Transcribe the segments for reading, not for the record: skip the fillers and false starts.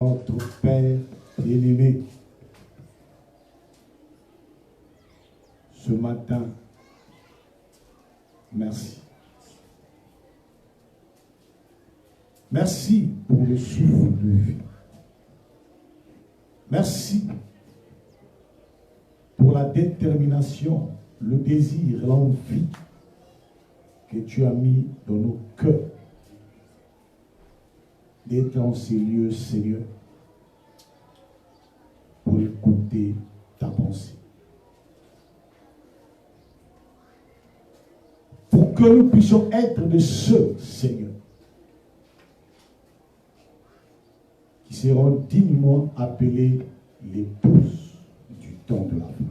Notre Père bien-aimé, ce matin, merci. Merci pour le souffle de vie. Merci pour la détermination, le désir, l'envie que tu as mis dans nos cœurs d'être en ces lieux, Seigneur, pour écouter ta pensée. Pour que nous puissions être de ceux, Seigneur, qui seront dignement appelés l'épouse du temps de la fin.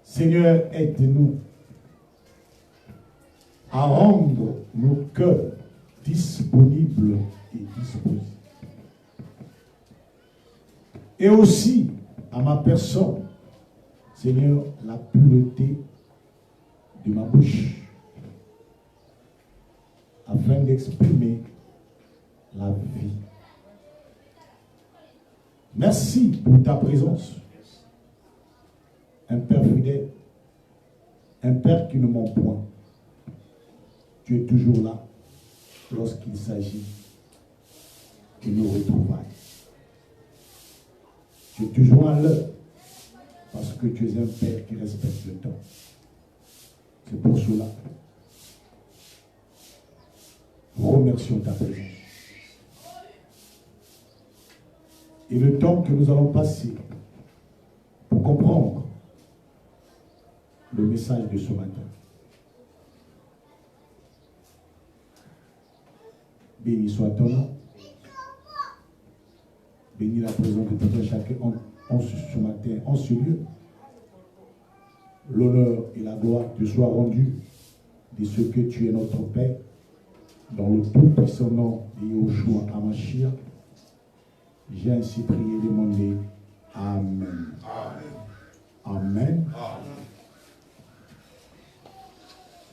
Seigneur, aide-nous à rendre nos cœurs disponibles et disposés. Et aussi à ma personne, Seigneur, la pureté de ma bouche, afin d'exprimer la vie. Merci pour ta présence. Un Père fidèle, un Père qui ne ment point. Tu es toujours là lorsqu'il s'agit de nos retrouvailles. Tu es toujours à l'heure parce que tu es un Père qui respecte le temps. C'est pour cela. Remercions ta présence. Et le temps que nous allons passer pour comprendre le message de ce matin. Béni soit ton nom. Béni la présence de tout un chacun en ce matin, en ce lieu. L'honneur et la gloire te soient rendus de ce que tu es notre Père. Dans le tout-puissant nom de Yahushua HaMashiach, j'ai ainsi prié et demandé. Amen. Amen. Amen.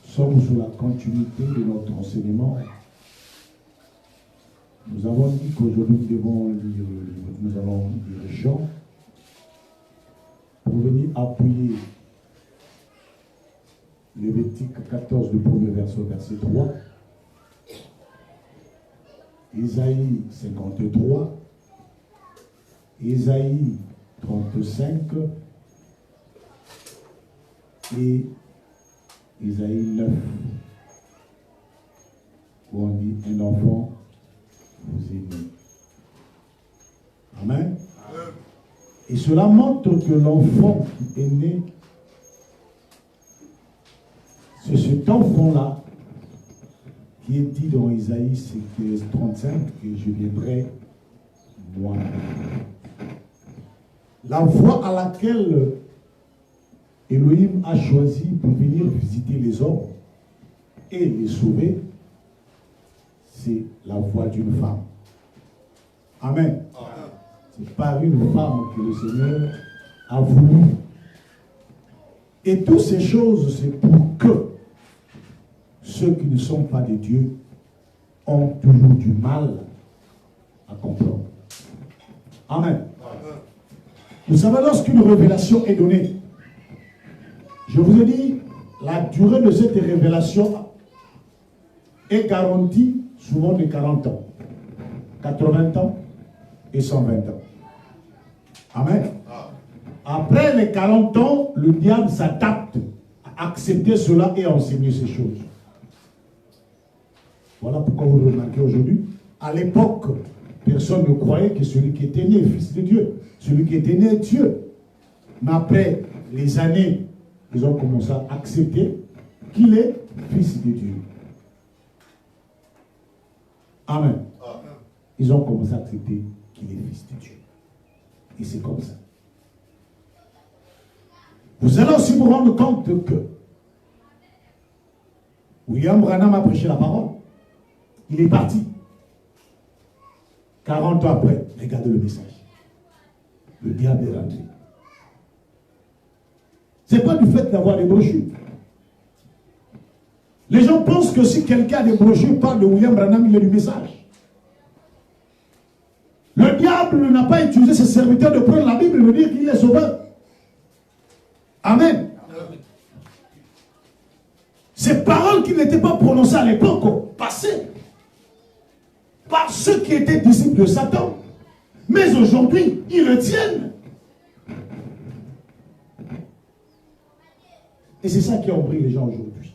Sommes sur la continuité de notre enseignement. Nous avons dit qu'aujourd'hui nous devons lire le livre, nous allons lire Jean pour venir appuyer Lévitique 14 du premier verset au verset 3, Isaïe 53, Isaïe 35 et Isaïe 9, où on dit un enfant vous est né. Amen. Et cela montre que l'enfant qui est né, c'est cet enfant-là qui est dit dans Isaïe 35 que je viendrai moi. La voie à laquelle Elohim a choisi pour venir visiter les hommes et les sauver, c'est la voix d'une femme. Amen. C'est par une femme que le Seigneur a voulu. Et toutes ces choses, c'est pour que ceux qui ne sont pas de Dieu ont toujours du mal à comprendre. Amen. Vous savez, lorsqu'une révélation est donnée, je vous ai dit, la durée de cette révélation est garantie souvent de 40 ans, 80 ans et 120 ans. Amen. Après les 40 ans, le diable s'adapte à accepter cela et à enseigner ces choses. Voilà pourquoi vous remarquez aujourd'hui, à l'époque, personne ne croyait que celui qui était né est fils de Dieu. Celui qui était né est Dieu. Mais après les années, ils ont commencé à accepter qu'il est fils de Dieu. Amen. Ils ont commencé à accepter qu'il est fils de Dieu. Et c'est comme ça. Vous allez aussi vous rendre compte que William Branham a prêché la parole. Il est parti. 40 ans après, regardez le message. Le diable est rentré. Ce n'est pas du fait d'avoir des brochures. Les gens pensent que si quelqu'un a des brochures parle de William Branham, il est du message. Le diable n'a pas utilisé ses serviteurs de prendre la Bible et de dire qu'il est sauveur. Amen. Ces paroles qui n'étaient pas prononcées à l'époque ont passé par ceux qui étaient disciples de Satan. Mais aujourd'hui, ils le tiennent. Et c'est ça qui a embrouillé les gens aujourd'hui.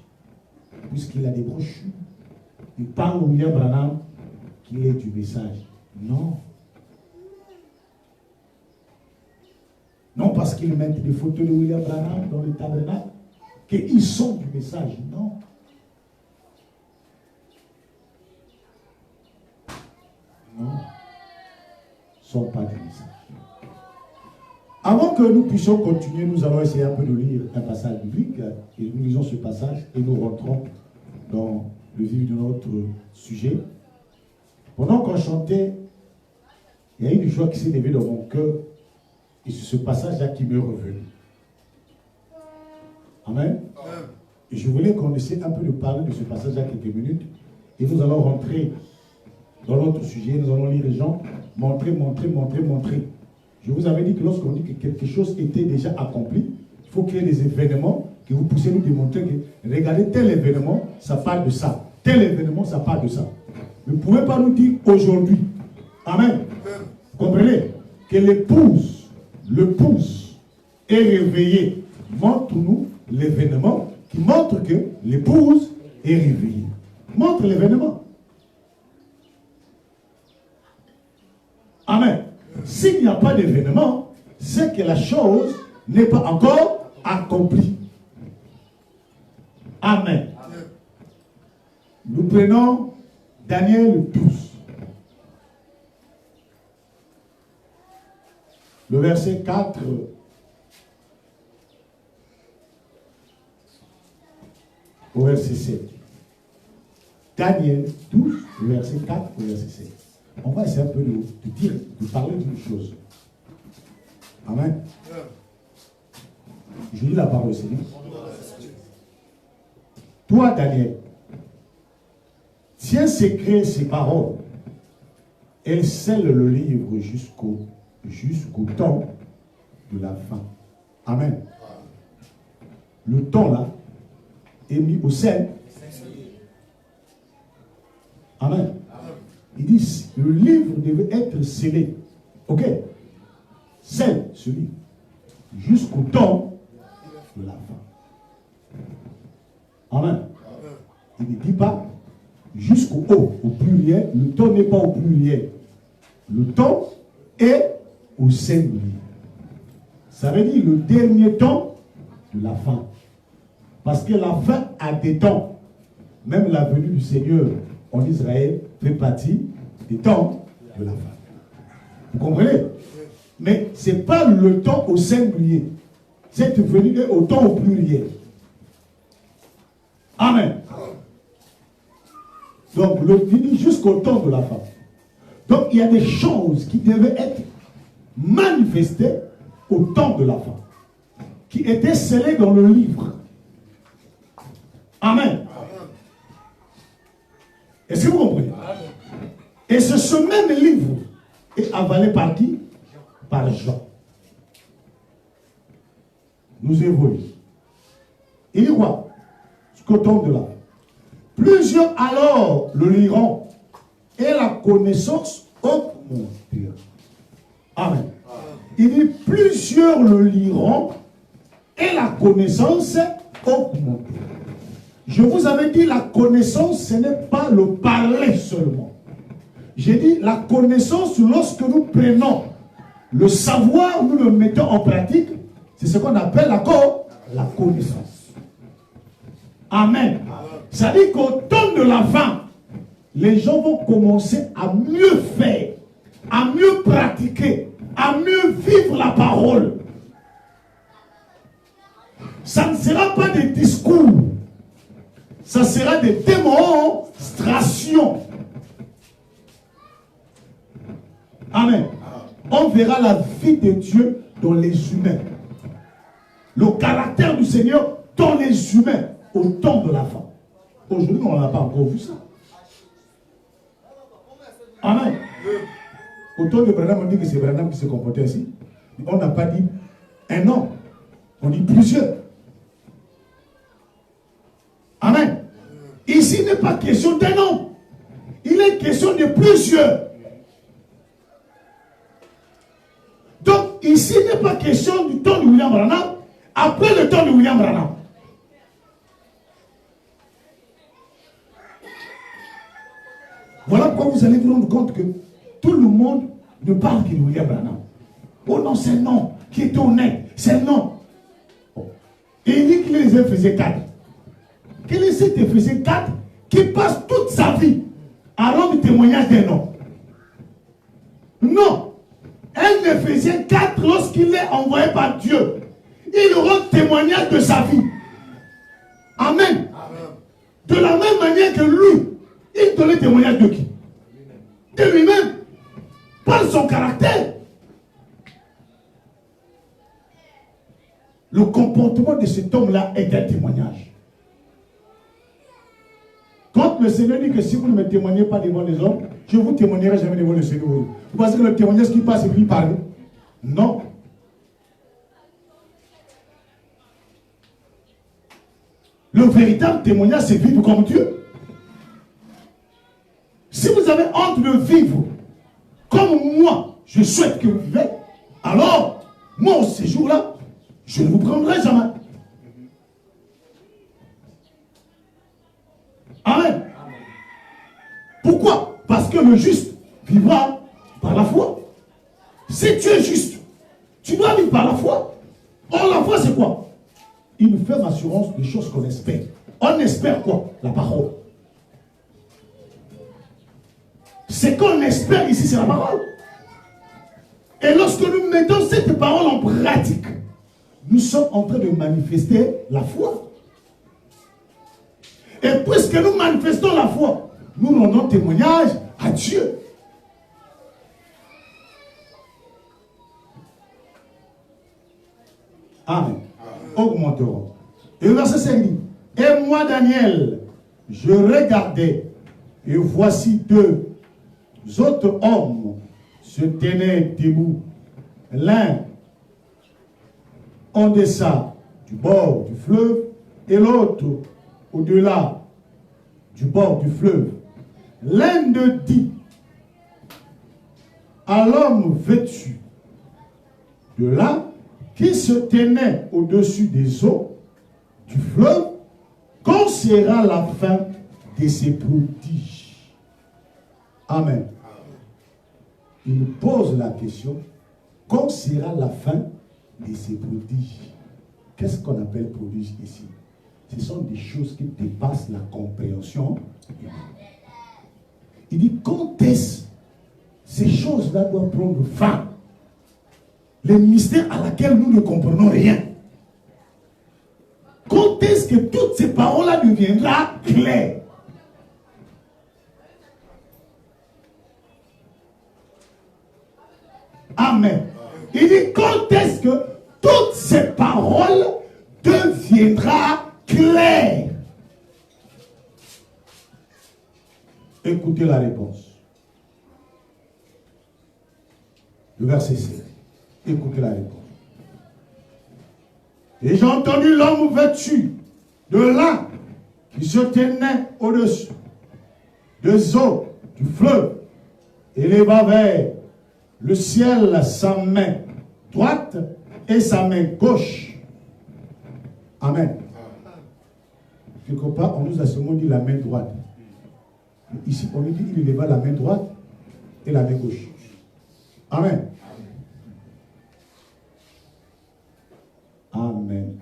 Puisqu'il a des brochures, il parle au William Branham qu'il est du message. Non. Non parce qu'ils mettent des photos de William Branham dans le tabernacle, qu'ils sont du message. Non. Non. Ils ne sont pas du message. Avant que nous puissions continuer, nous allons essayer un peu de lire un passage biblique. Et nous lisons ce passage et nous rentrons dans le vif de notre sujet. Pendant qu'on chantait, il y a une joie qui s'est levée dans mon cœur. Et c'est ce passage-là qui m'est revenu. Amen. Et je voulais qu'on essaie un peu de parler de ce passage-là quelques minutes. Et nous allons rentrer dans notre sujet. Nous allons lire les gens. Montrer. Je vous avais dit que lorsqu'on dit que quelque chose était déjà accompli, il faut qu'il y ait des événements que vous puissiez nous démontrer que, regardez, tel événement, ça parle de ça. Tel événement, ça parle de ça. Vous ne pouvez pas nous dire aujourd'hui. Amen. Vous comprenez? Que l'épouse est réveillée. Montre-nous l'événement qui montre que l'épouse est réveillée. Montre l'événement. Amen. S'il n'y a pas d'événement, c'est que la chose n'est pas encore accomplie. Amen. Nous prenons Daniel 12. Le verset 4 au verset 7. Daniel 12, le verset 4 au verset 7. On va essayer un peu de parler d'une chose. Amen. Je lis la parole du Seigneur. Toi, Daniel, tiens secret ces paroles et scelle le livre jusqu'au temps de la fin. Amen. Le temps là est mis au sel. Amen. Il dit, le livre devait être scellé. Ok? Scelle ce livre. Jusqu'au temps de la fin. Amen. Il ne dit pas jusqu'au haut, au pluriel. Le temps n'est pas au pluriel. Le temps est au singulier. Ça veut dire le dernier temps de la fin. Parce que la fin a des temps. Même la venue du Seigneur en Israël fait partie des temps de la fin. Vous comprenez? Mais ce n'est pas le temps au singulier. Cette venue est au temps au pluriel. Amen. Donc, il dit jusqu'au temps de la fin. Donc, il y a des choses qui devaient être manifestées au temps de la fin, qui étaient scellées dans le livre. Amen. Est-ce que vous comprenez? Et c'est ce même livre est avalé par qui? Par Jean. Nous évoluons. Il dit quoi? Jusqu'au temps de la fin. Plusieurs alors le liront et la connaissance augmentera. Amen. Il dit plusieurs le liront et la connaissance augmentera. Je vous avais dit la connaissance, ce n'est pas le parler seulement. J'ai dit la connaissance, lorsque nous prenons le savoir, nous le mettons en pratique, c'est ce qu'on appelle la connaissance. Amen. Ça dit qu'au temps de la fin, les gens vont commencer à mieux faire, à mieux pratiquer, à mieux vivre la parole. Ça ne sera pas des discours, ça sera des démonstrations. Amen. On verra la vie de Dieu dans les humains. Le caractère du Seigneur dans les humains au temps de la fin. Aujourd'hui, on n'a pas encore vu ça. Amen. Autour de Branham, on dit que c'est Branham qui se comportait ainsi. On n'a pas dit un homme. On dit plusieurs. Amen. Ici, il n'est pas question d'un homme. Il est question de plusieurs. Donc, ici, il n'est pas question du temps de William Branham. Après le temps de William Branham. Voilà pourquoi vous allez vous rendre compte que tout le monde ne parle que de William Branham. Oh non, c'est un homme qui est honnête. C'est un homme. Et il dit qu'il les faisait 4. Quel est cet Éphésiens 4 qui passe toute sa vie à rendre témoignage d'un homme? Non. Un Éphésiens 4, lorsqu'il est envoyé par Dieu, il rend témoignage de sa vie. Amen. De la même manière que lui, il donnait témoignage de qui? De lui-même. Par son caractère. Le comportement de cet homme-là est un témoignage. Quand le Seigneur dit que si vous ne me témoignez pas devant les hommes, je ne vous témoignerai jamais devant le Seigneur. Vous pensez que le témoignage qui passe, c'est lui parler? Non. Le véritable témoignage, c'est vivre comme Dieu. Si vous avez honte de vivre comme moi, je souhaite que vous vivez, alors, moi, ces jours-là, je ne vous prendrai jamais. Amen. Pourquoi? Parce que le juste vivra par la foi. Si tu es juste, tu dois vivre par la foi. Or, la foi, c'est quoi? Une ferme assurance des choses qu'on espère. On espère quoi? La parole. Ce qu'on espère ici, c'est la parole. Et lorsque nous mettons cette parole en pratique, nous sommes en train de manifester la foi. Et puisque nous manifestons la foi, nous rendons témoignage à Dieu. Amen. Augmenterons. Et le verset 5 dit, et moi Daniel, je regardais, et voici deux autres hommes se tenaient debout, l'un en deçà du bord du fleuve et l'autre au-delà du bord du fleuve. L'un d'eux dit à l'homme vêtu de lin qui se tenait au-dessus des eaux du fleuve, quand sera la fin de ces prodiges? Amen. Il pose la question, quand sera la fin de ces prodiges? Qu'est-ce qu'on appelle prodige ici? Ce sont des choses qui dépassent la compréhension. Il dit, quand est-ce ces choses-là doivent prendre fin? Les mystères à laquelle nous ne comprenons rien. Quand est-ce que toutes ces paroles-là deviendront claires? Amen. Il dit, quand est-ce que toutes ces paroles deviendront claires? Écoutez la réponse. Le verset 7. Écoutez la réponse. Et j'ai entendu l'homme vêtu de lin qui se tenait au-dessus des eaux du fleuve et leva vers le ciel sa main droite et sa main gauche. Amen. Quelque part, on nous a seulement dit la main droite. Ici, on nous dit qu'il leva la main droite et la main gauche. Amen. Amen.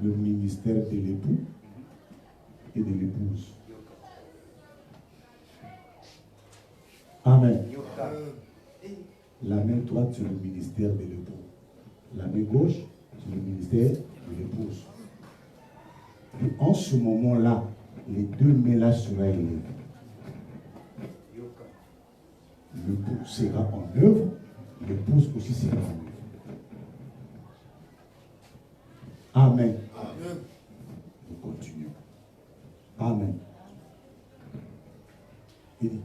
Le ministère de l'époux et de l'épouse. Amen. La main droite, c'est le ministère de l'époux. La main gauche, c'est le ministère de l'épouse. Et en ce moment-là, les deux mains-là seront élevées. L'époux sera en œuvre, l'épouse aussi sera en œuvre. Amen. Amen. Nous Amen. Il dit,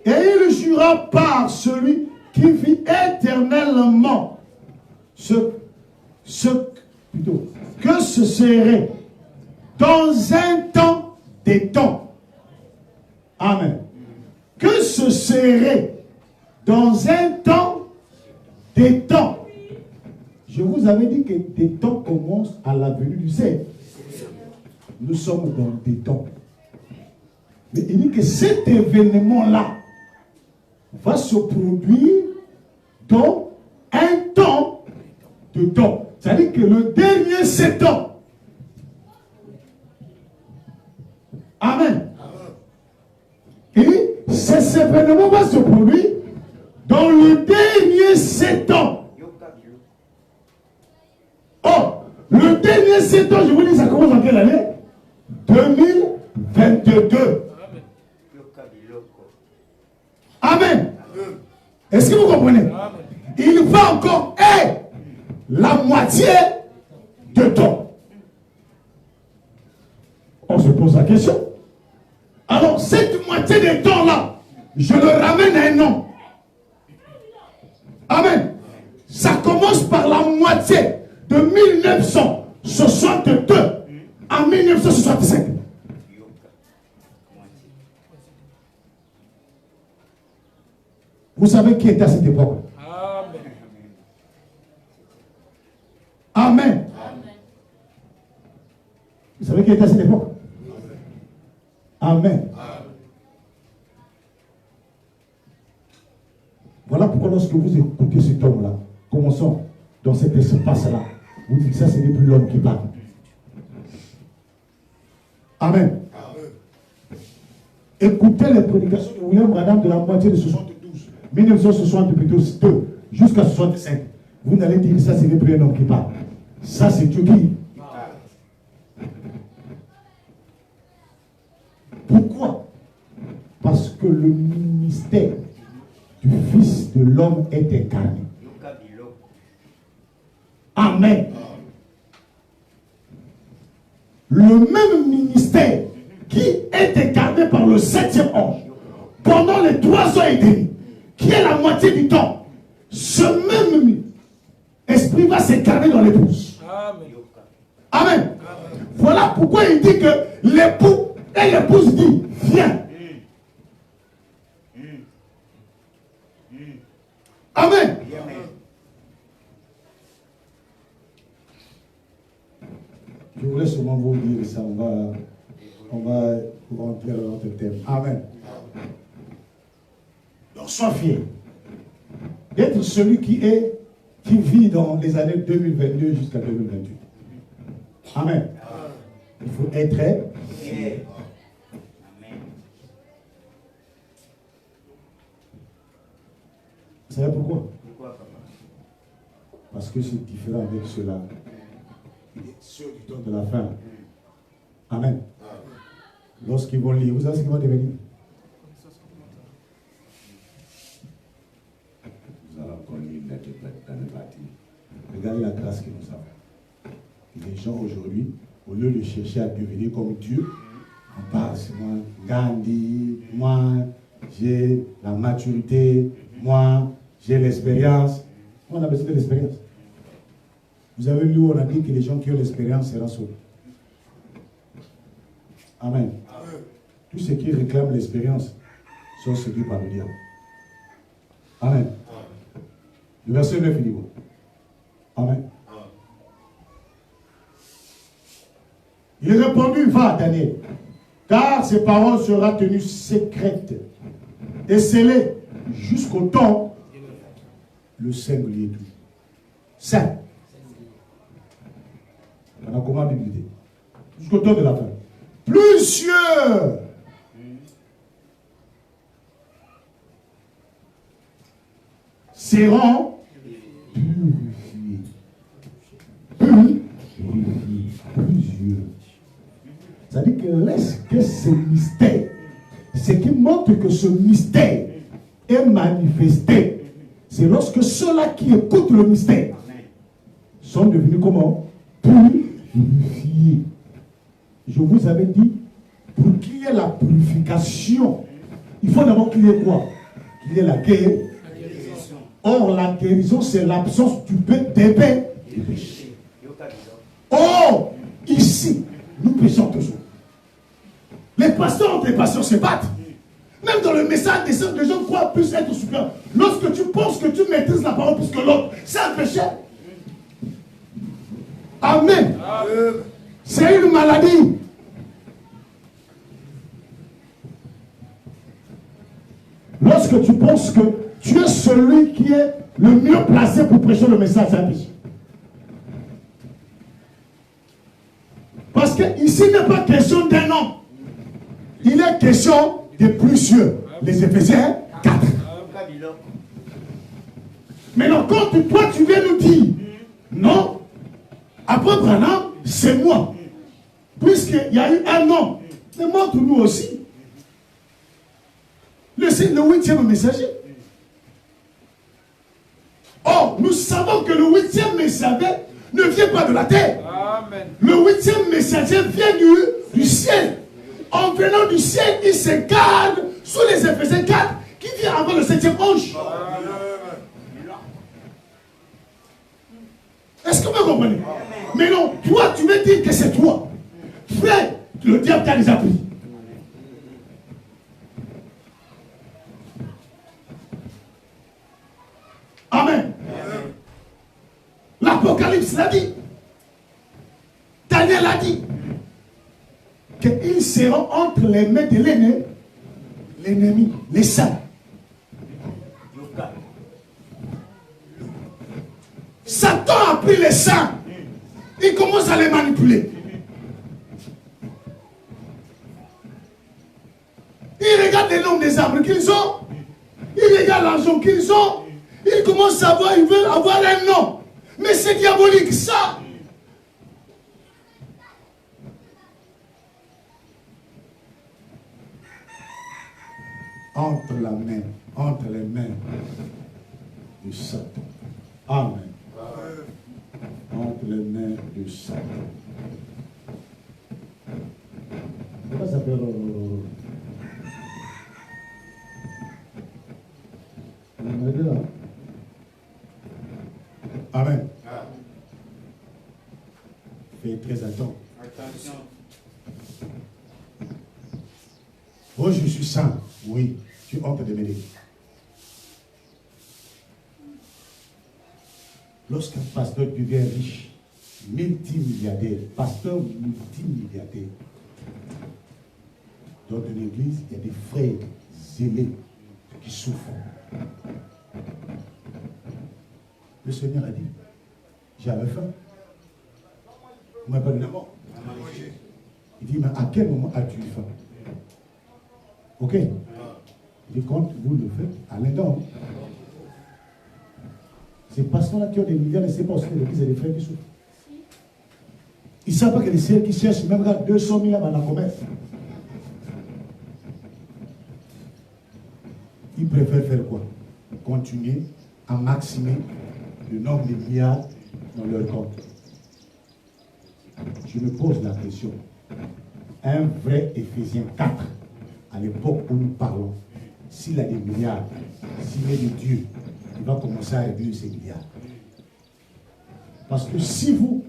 et il jura par celui qui vit éternellement plutôt, que ce serait dans un temps des temps. Amen. Que ce serait dans un temps des temps. Je vous avais dit que des temps commencent à la venue du Seigneur. Nous sommes dans des temps. Mais il dit que cet événement-là va se produire dans un temps de temps. C'est-à-dire que le dernier 7 ans. Amen. Et cet événement va se produire dans le dernier 7 ans. Oh, le dernier 7 ans, je vous dis, ça commence en quelle année? 2022. Amen. Est-ce que vous comprenez? Il va encore être la moitié de temps. On se pose la question. Alors, cette moitié de temps-là, je le ramène à un nom. Amen. Ça commence par la moitié de 1962 à 1965. Vous savez qui était à cette époque? Amen. Amen. Vous savez qui était à cette époque? Amen. Voilà pourquoi lorsque vous écoutez cet homme-là, commençons dans cet espace-là, vous dites que ça, ce n'est plus l'homme qui parle. Amen. Écoutez les prédications de William Branham de la moitié de 72, 1962 jusqu'à 65. Vous n'allez dire que ça, ce n'est plus un homme qui parle. Ça, c'est Dieu qui. Pourquoi? Parce que le ministère du Fils de l'homme est incarné. Amen. Le même ministère qui est incarné par le 7e ange pendant les 3 ans et demi, qui est la moitié du temps, ce même esprit va s'incarner dans l'épouse. Amen. Voilà pourquoi il dit que l'époux et l'épouse dit viens. Amen. Je voulais seulement vous dire ça, on va rentrer dans notre thème. Amen. Donc sois fier d'être celui qui vit dans les années 2022 jusqu'à 2028. Amen. Il faut être fier. Vous savez pourquoi? Parce que c'est différent avec ceux-là. Ceux du temps de la fin. Amen. Lorsqu'ils vont lire, vous savez ce qu'ils vont devenir? Nous allons encore lire dans le bâtiment. Regardez la grâce que nous avons. Les gens aujourd'hui, au lieu de chercher à devenir comme Dieu, on parle, c'est moi, Gandhi, moi, j'ai la maturité, moi, j'ai l'expérience. On a besoin de l'expérience. Vous avez lu, on a dit que les gens qui ont l'expérience seront sauvés. Amen. Tous ceux qui réclament l'expérience sont séduits par le diable. Amen. Le verset 9 dit bon. Amen. Il répondit, va Daniel, car ces paroles seront tenues secrètes et scellées jusqu'au temps, le singulier tout. Saint. On a comment Bible jusqu'au temps de la fin. Plusieurs seront purifiés. Plusieurs. C'est-à-dire que laisse que ce mystère, ce qui montre que ce mystère est manifesté, c'est lorsque ceux-là qui écoutent le mystère sont devenus comment? Purifiés. Je vous avais dit pour qu'il y ait la purification, il faut d'abord qu'il y ait quoi? Qu'il y ait la guérison. Or, la guérison, c'est l'absence des péchés. Or, ici, nous péchons toujours. Les pasteurs entre les pasteurs se battent. Même dans le message des saints, les gens croient plus être supérieurs. Lorsque tu penses que tu maîtrises la parole plus que l'autre, c'est un péché. Amen. C'est une maladie. Lorsque tu penses que tu es celui qui est le mieux placé pour prêcher le message, c'est un péché. Parce qu'ici, il n'est pas question d'un homme. Il est question des plusieurs. Les Éphésiens 4. Maintenant, quand toi, tu viens nous dire, non, après Branham, c'est moi. Puisqu'il y a eu un homme, mais montre-nous aussi. Le 8e messager. Or, nous savons que le 8e messager ne vient pas de la terre. Amen. Le 8e messager vient du ciel. En venant du ciel, il s'incarne sous les Éphésiens 4 qui vient avant le 7e ange. Est-ce que vous comprenez? Mais non, toi, tu veux dire que c'est toi. Frère, le diable t'a déjà pris. Amen. L'Apocalypse l'a dit. Daniel l'a dit. Qu'ils seront entre les mains de l'ennemi, les saints. Satan a pris les saints. Il commence à les manipuler. Il regarde les noms des arbres qu'ils ont. Il regarde l'argent qu'ils ont. Il commence à voir, il veut avoir un nom. Mais c'est diabolique, ça. Entre les mains du Satan. Amen. Entre les mains du Satan. Comment ça s'appelle? Amen. Fais très attention. Oh, je suis saint. Oui, tu entres de m'aider. Lorsqu'un pasteur devient riche, multimilliardaire, pasteur multimilliardaire, dans une église, il y a des frères zélés qui souffrent. Le Seigneur a dit, j'avais faim. Vous m'avez pas donné la mort. Il dit, mais à quel moment as-tu eu faim? Ok. Il dit, quand vous le faites, à l'intérieur. Ces pasteurs-là qui ont des milliards, ne savent pas aussi que l'église et des frères qui souffrent. Ils ne savent pas que les ciels qui cherchent même à 200 000 dans la commerce. Ils préfèrent faire quoi? Continuer à maximer le nombre de milliards dans leur compte. Je me pose la question. Un vrai Éphésiens 4, à l'époque où nous parlons, s'il a des milliards, s'il est de Dieu, il va commencer à réduire ces milliards. Parce que si vous,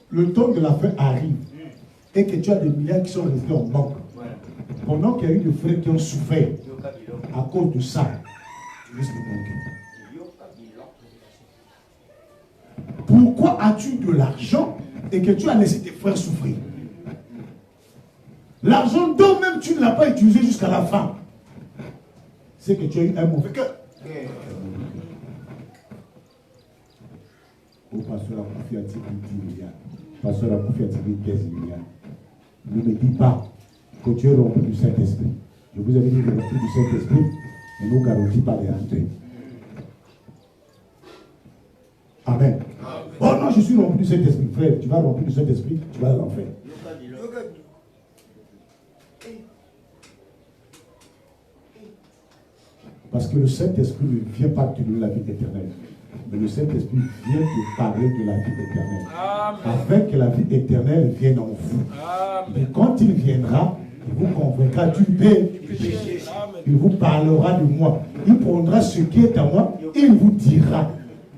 le temps de la fin arrive, et que tu as des milliards qui sont restés en banque, pendant qu'il y a eu des frères qui ont souffert à cause de ça, tu risques de manquer. Pourquoi as-tu de l'argent et que tu as laissé tes frères souffrir? L'argent dont même tu ne l'as pas utilisé jusqu'à la fin, c'est que tu as eu un mauvais cœur. Au pasteur a confié à 10 milliards. Pasteur a confié à 15 milliards. Ne me dis pas que tu es rempli du Saint-Esprit. Je vous avais dit que rempli du Saint-Esprit ne nous garantit pas de rentrer. Amen. Oh non, je suis rempli du Saint-Esprit. Frère, tu vas remplir du Saint-Esprit, tu vas à l'enfer. Parce que le Saint-Esprit ne vient pas te donner la vie éternelle. Mais le Saint-Esprit vient te parler de la vie éternelle. Amen. Afin que la vie éternelle vienne en vous. Amen. Et quand il viendra, Il vous convaincra du péché. Il vous parlera de moi. Il prendra ce qui est à moi et il vous dira,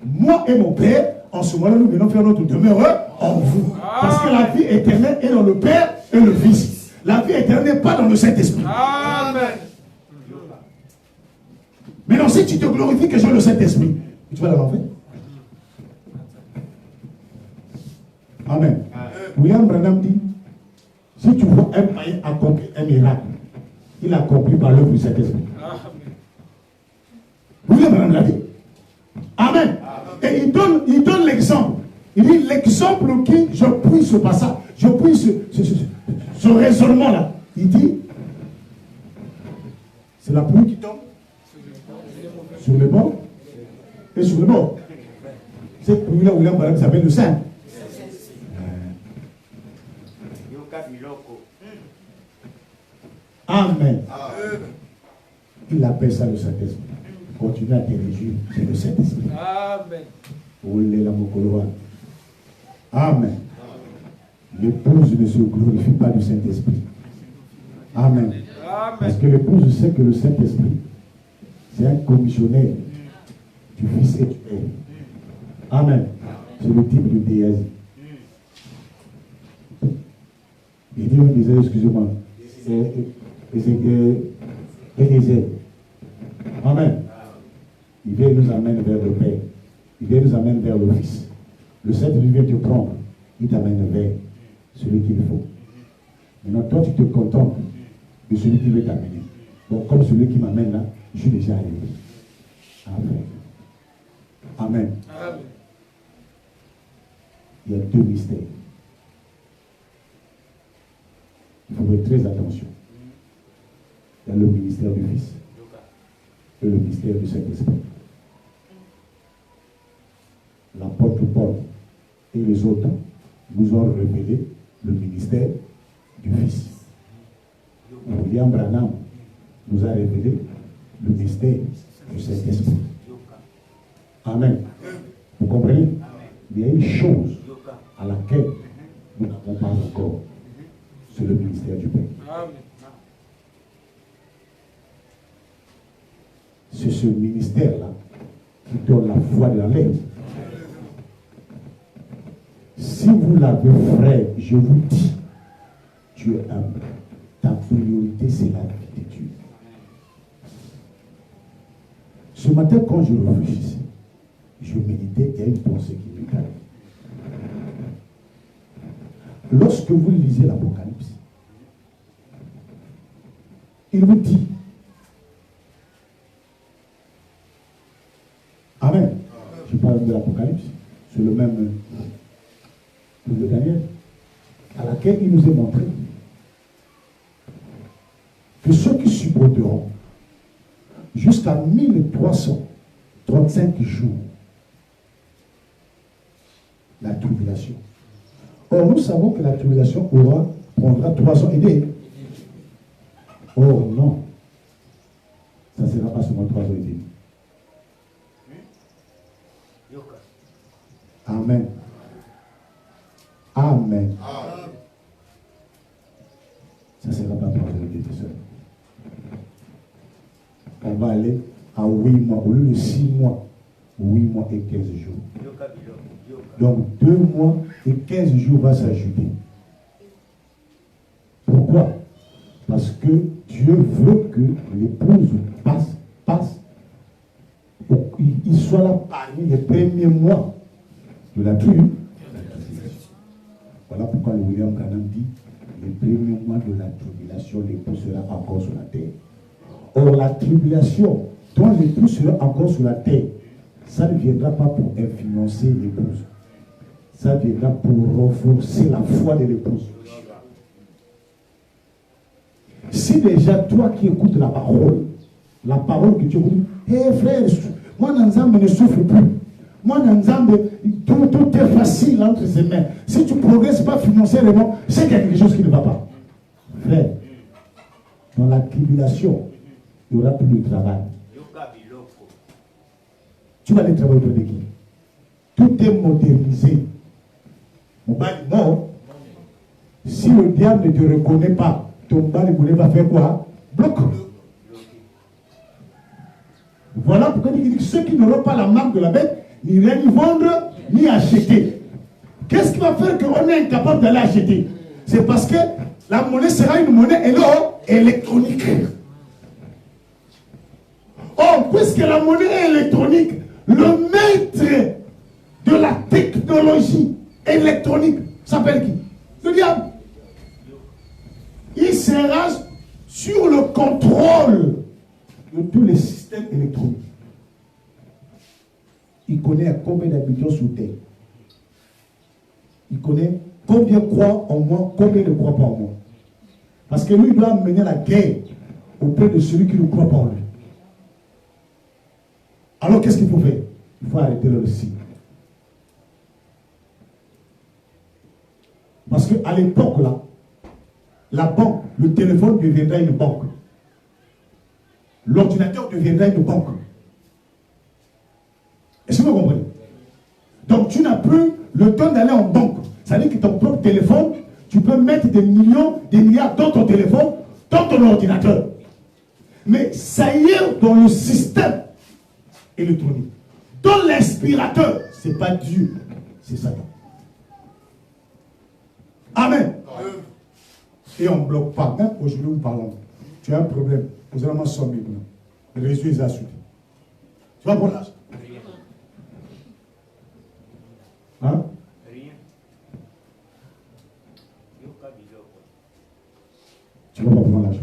moi et mon Père, en ce moment-là, nous venons faire notre demeure en vous. Parce que la vie éternelle est dans le Père et le Fils. La vie éternelle n'est pas dans le Saint-Esprit. Amen. Maintenant, si tu te glorifies que j'ai le Saint-Esprit, tu vas dans l'enfer. Amen. William Branham dit, si tu vois un païen accomplir un miracle, il a accompli par l'œuvre du Saint-Esprit. William Branham l'a dit. Amen. Et il donne l'exemple. Il dit l'exemple qui, je puis ce passage, je puis ce raisonnement-là. Il dit, c'est la pluie qui tombe sur les bords et sur les bords. Cette pluie-là, William Branham s'appelle le Saint. Amen. Il appelle ça le Saint-Esprit. Continue à te réjouir, c'est le Saint-Esprit. Amen. Amen. L'épouse ne se glorifie pas du Saint-Esprit. Amen. Parce que l'épouse sait que le Saint-Esprit, c'est un commissionnaire du Fils et du Père. Amen. C'est le type de déesse. Il dit, on disait, excusez-moi, Amen. Il vient nous amène vers le Père. Il vient nous amène vers le Fils. Le Saint-Esprit vient te prendre. Il t'amène vers celui qu'il faut. Maintenant, toi, tu te contentes de celui qui veut t'amener. Bon, comme celui qui m'amène là, je suis déjà arrivé. Amen. Amen. Amen. Il y a deux mystères. Il faut faire très attention. Il y a le ministère du Fils et le ministère du Saint-Esprit. L'apôtre Paul et les autres nous ont révélé le ministère du Fils. William Branham nous a révélé le mystère du Saint-Esprit. Amen. Vous comprenez? Il y a une chose à laquelle nous n'avons pas encore. C'est le ministère du Père. C'est ce ministère-là qui donne la foi de la lettre. Si vous l'avez, frère, je vous dis, tu es humble. Ta priorité, c'est la vie de Dieu. Ce matin, quand je réfléchissais, je méditais, il y a une pensée qui me calme. Lorsque vous lisez l'Apocalypse, il vous dit, Amen. Je parle de l'Apocalypse, c'est le même de Daniel, à laquelle il nous est montré que ceux qui supporteront jusqu'à 1335 jours la tribulation. Or, nous savons que la tribulation prendra 3 ans et demi. Or, non. Ça ne sera pas seulement 3 ans et demi. Amen. Amen. Ça ne sera pas 3 ans et demi seul. On va aller à 8 mois, au lieu de 6 mois, 8 mois et 15 jours. Donc 2 mois et 15 jours va s'ajouter. Pourquoi? Parce que Dieu veut que l'épouse passe, pour qu'il soit là parmi les premiers mois de la tribu. Voilà pourquoi le William Branham dit, les premiers mois de la tribulation, l'épouse sera encore sur la terre. Or, la tribulation dont l'épouse sera encore sur la terre, ça ne viendra pas pour influencer l'épouse. Ça viendra pour renforcer la foi de l'épouse. Si déjà toi qui écoutes la parole que tu écoutes, hé frère, moi Nanzambe ne souffre plus. Moi Nanzambe, tout est facile entre ses mains. Si tu ne progresses pas financièrement, c'est quelque chose qui ne va pas. Frère, dans la tribulation, il n'y aura plus de travail. Tu vas aller travailler auprès de qui? Tout est modernisé. Mon père est mort. Si le diable ne te reconnaît pas, ton bas de monnaie va faire quoi? Bloc. Voilà pourquoi il dit que ceux qui n'auront pas la marque de la bête, ni rien ni vendre, ni acheter. Qu'est-ce qui va faire qu'on est incapable d'aller acheter? C'est parce que la monnaie sera une monnaie électronique. Or, puisque la monnaie est électronique, le maître de la technologie électronique s'appelle qui? Le diable. Il sera sur le contrôle de tous les systèmes électroniques. Il connaît à combien d'habitants sur Terre. Il connaît combien croient en moi, combien ne croient pas en moi. Parce que lui, il doit mener la guerre auprès de celui qui ne croit pas en lui. Alors, qu'est-ce qu'il faut faire? Il faut arrêter le signe. Parce qu'à l'époque, là, la banque, le téléphone deviendra une banque. L'ordinateur deviendra une banque. Est-ce que vous comprenez? Donc, tu n'as plus le temps d'aller en banque. Ça veut dire que ton propre téléphone, tu peux mettre des millions, des milliards dans ton téléphone, dans ton ordinateur. Mais ça y est dans le système électronique. Dans l'inspirateur, ce n'est pas Dieu, c'est Satan. Amen. Et on ne bloque pas. Même aujourd'hui, nous parlons. Tu as un problème. Vous allez m'en sommer. Le réseau est assuré. Tu vas pour l'argent? Hein? Tu vas pas prendre l'argent.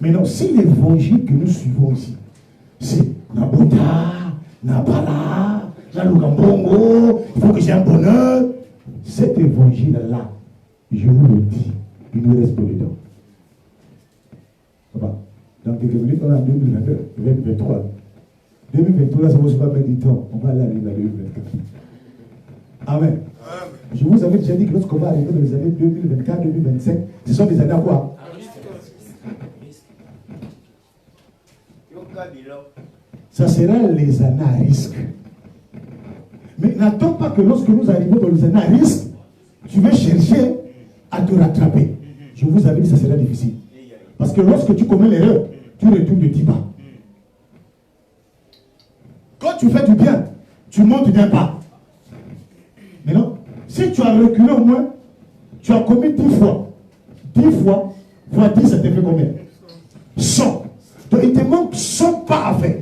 Maintenant, si l'évangile que nous suivons ici, c'est Nabota, Nabala, Nalugambongo, il faut que j'ai un bonheur. Cet évangile-là, je vous le dis, il nous reste peu de temps. Dans quelques minutes, on est en 2023. 2023, ça ne va pas mettre du temps. On va aller à 2024. Amen. Je vous avais déjà dit que lorsqu'on va arriver dans les années 2024, 2025, ce sont des années à quoi? Ça sera les années à risque. Mais n'attends pas que lorsque nous arrivons dans les années à risque, tu vas chercher à te rattraper. Je vous avais dit que ça sera difficile. Parce que lorsque tu commets l'erreur, tu retournes de 10 pas. Quand tu fais du bien, tu montes d'un pas. Mais non, si tu as reculé au moins, tu as commis 10 fois. 10 fois, fois 10, ça te fait combien? 100. Donc il te manque 100 pas à faire.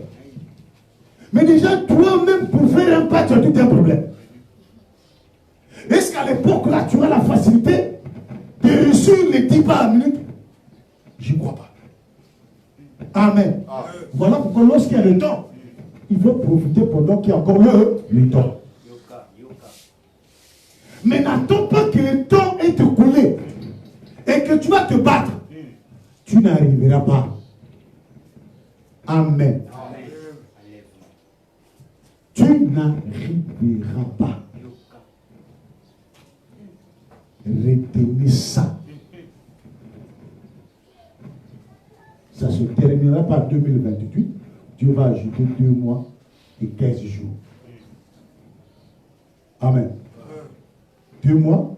Mais déjà, toi-même, pour faire un pas, tu as tout un problème. Est-ce qu'à l'époque, là, tu as la facilité de réussir les 10 pas à minute? Je ne crois pas. Amen. Voilà pourquoi lorsqu'il y a le temps, il faut profiter pendant qu'il y a encore le temps. Mais n'attends pas que le temps ait écoulé et que tu vas te battre. Tu n'arriveras pas. Amen. Tu n'arriveras pas. Retenez ça. Ça se terminera par 2028. Dieu va ajouter 2 mois et 15 jours. Amen. 2 mois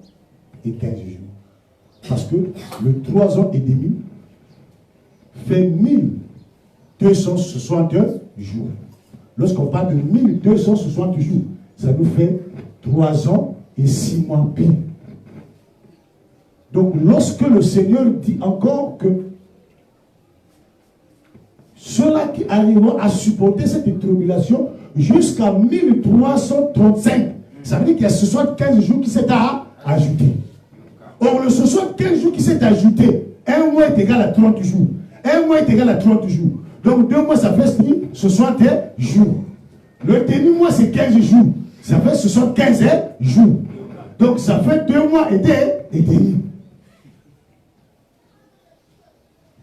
et 15 jours. Parce que le 3 ans et demi fait 1260 jours. Lorsqu'on parle de 1260 jours, ça nous fait 3 ans et 6 mois pile. Donc lorsque le Seigneur dit encore que ceux-là qui arriveront à supporter cette tribulation jusqu'à 1335, ça veut dire qu'il y a 75 jours qui s'est ajouté. Or, le 75 jours qui s'est ajouté, un mois est égal à 30 jours. Un mois est égal à 30 jours. Donc 2 mois, ça fait 60 jours. Le demi-mois, c'est 15 jours. Ça fait 75 jours. Donc ça fait 2 mois et demi.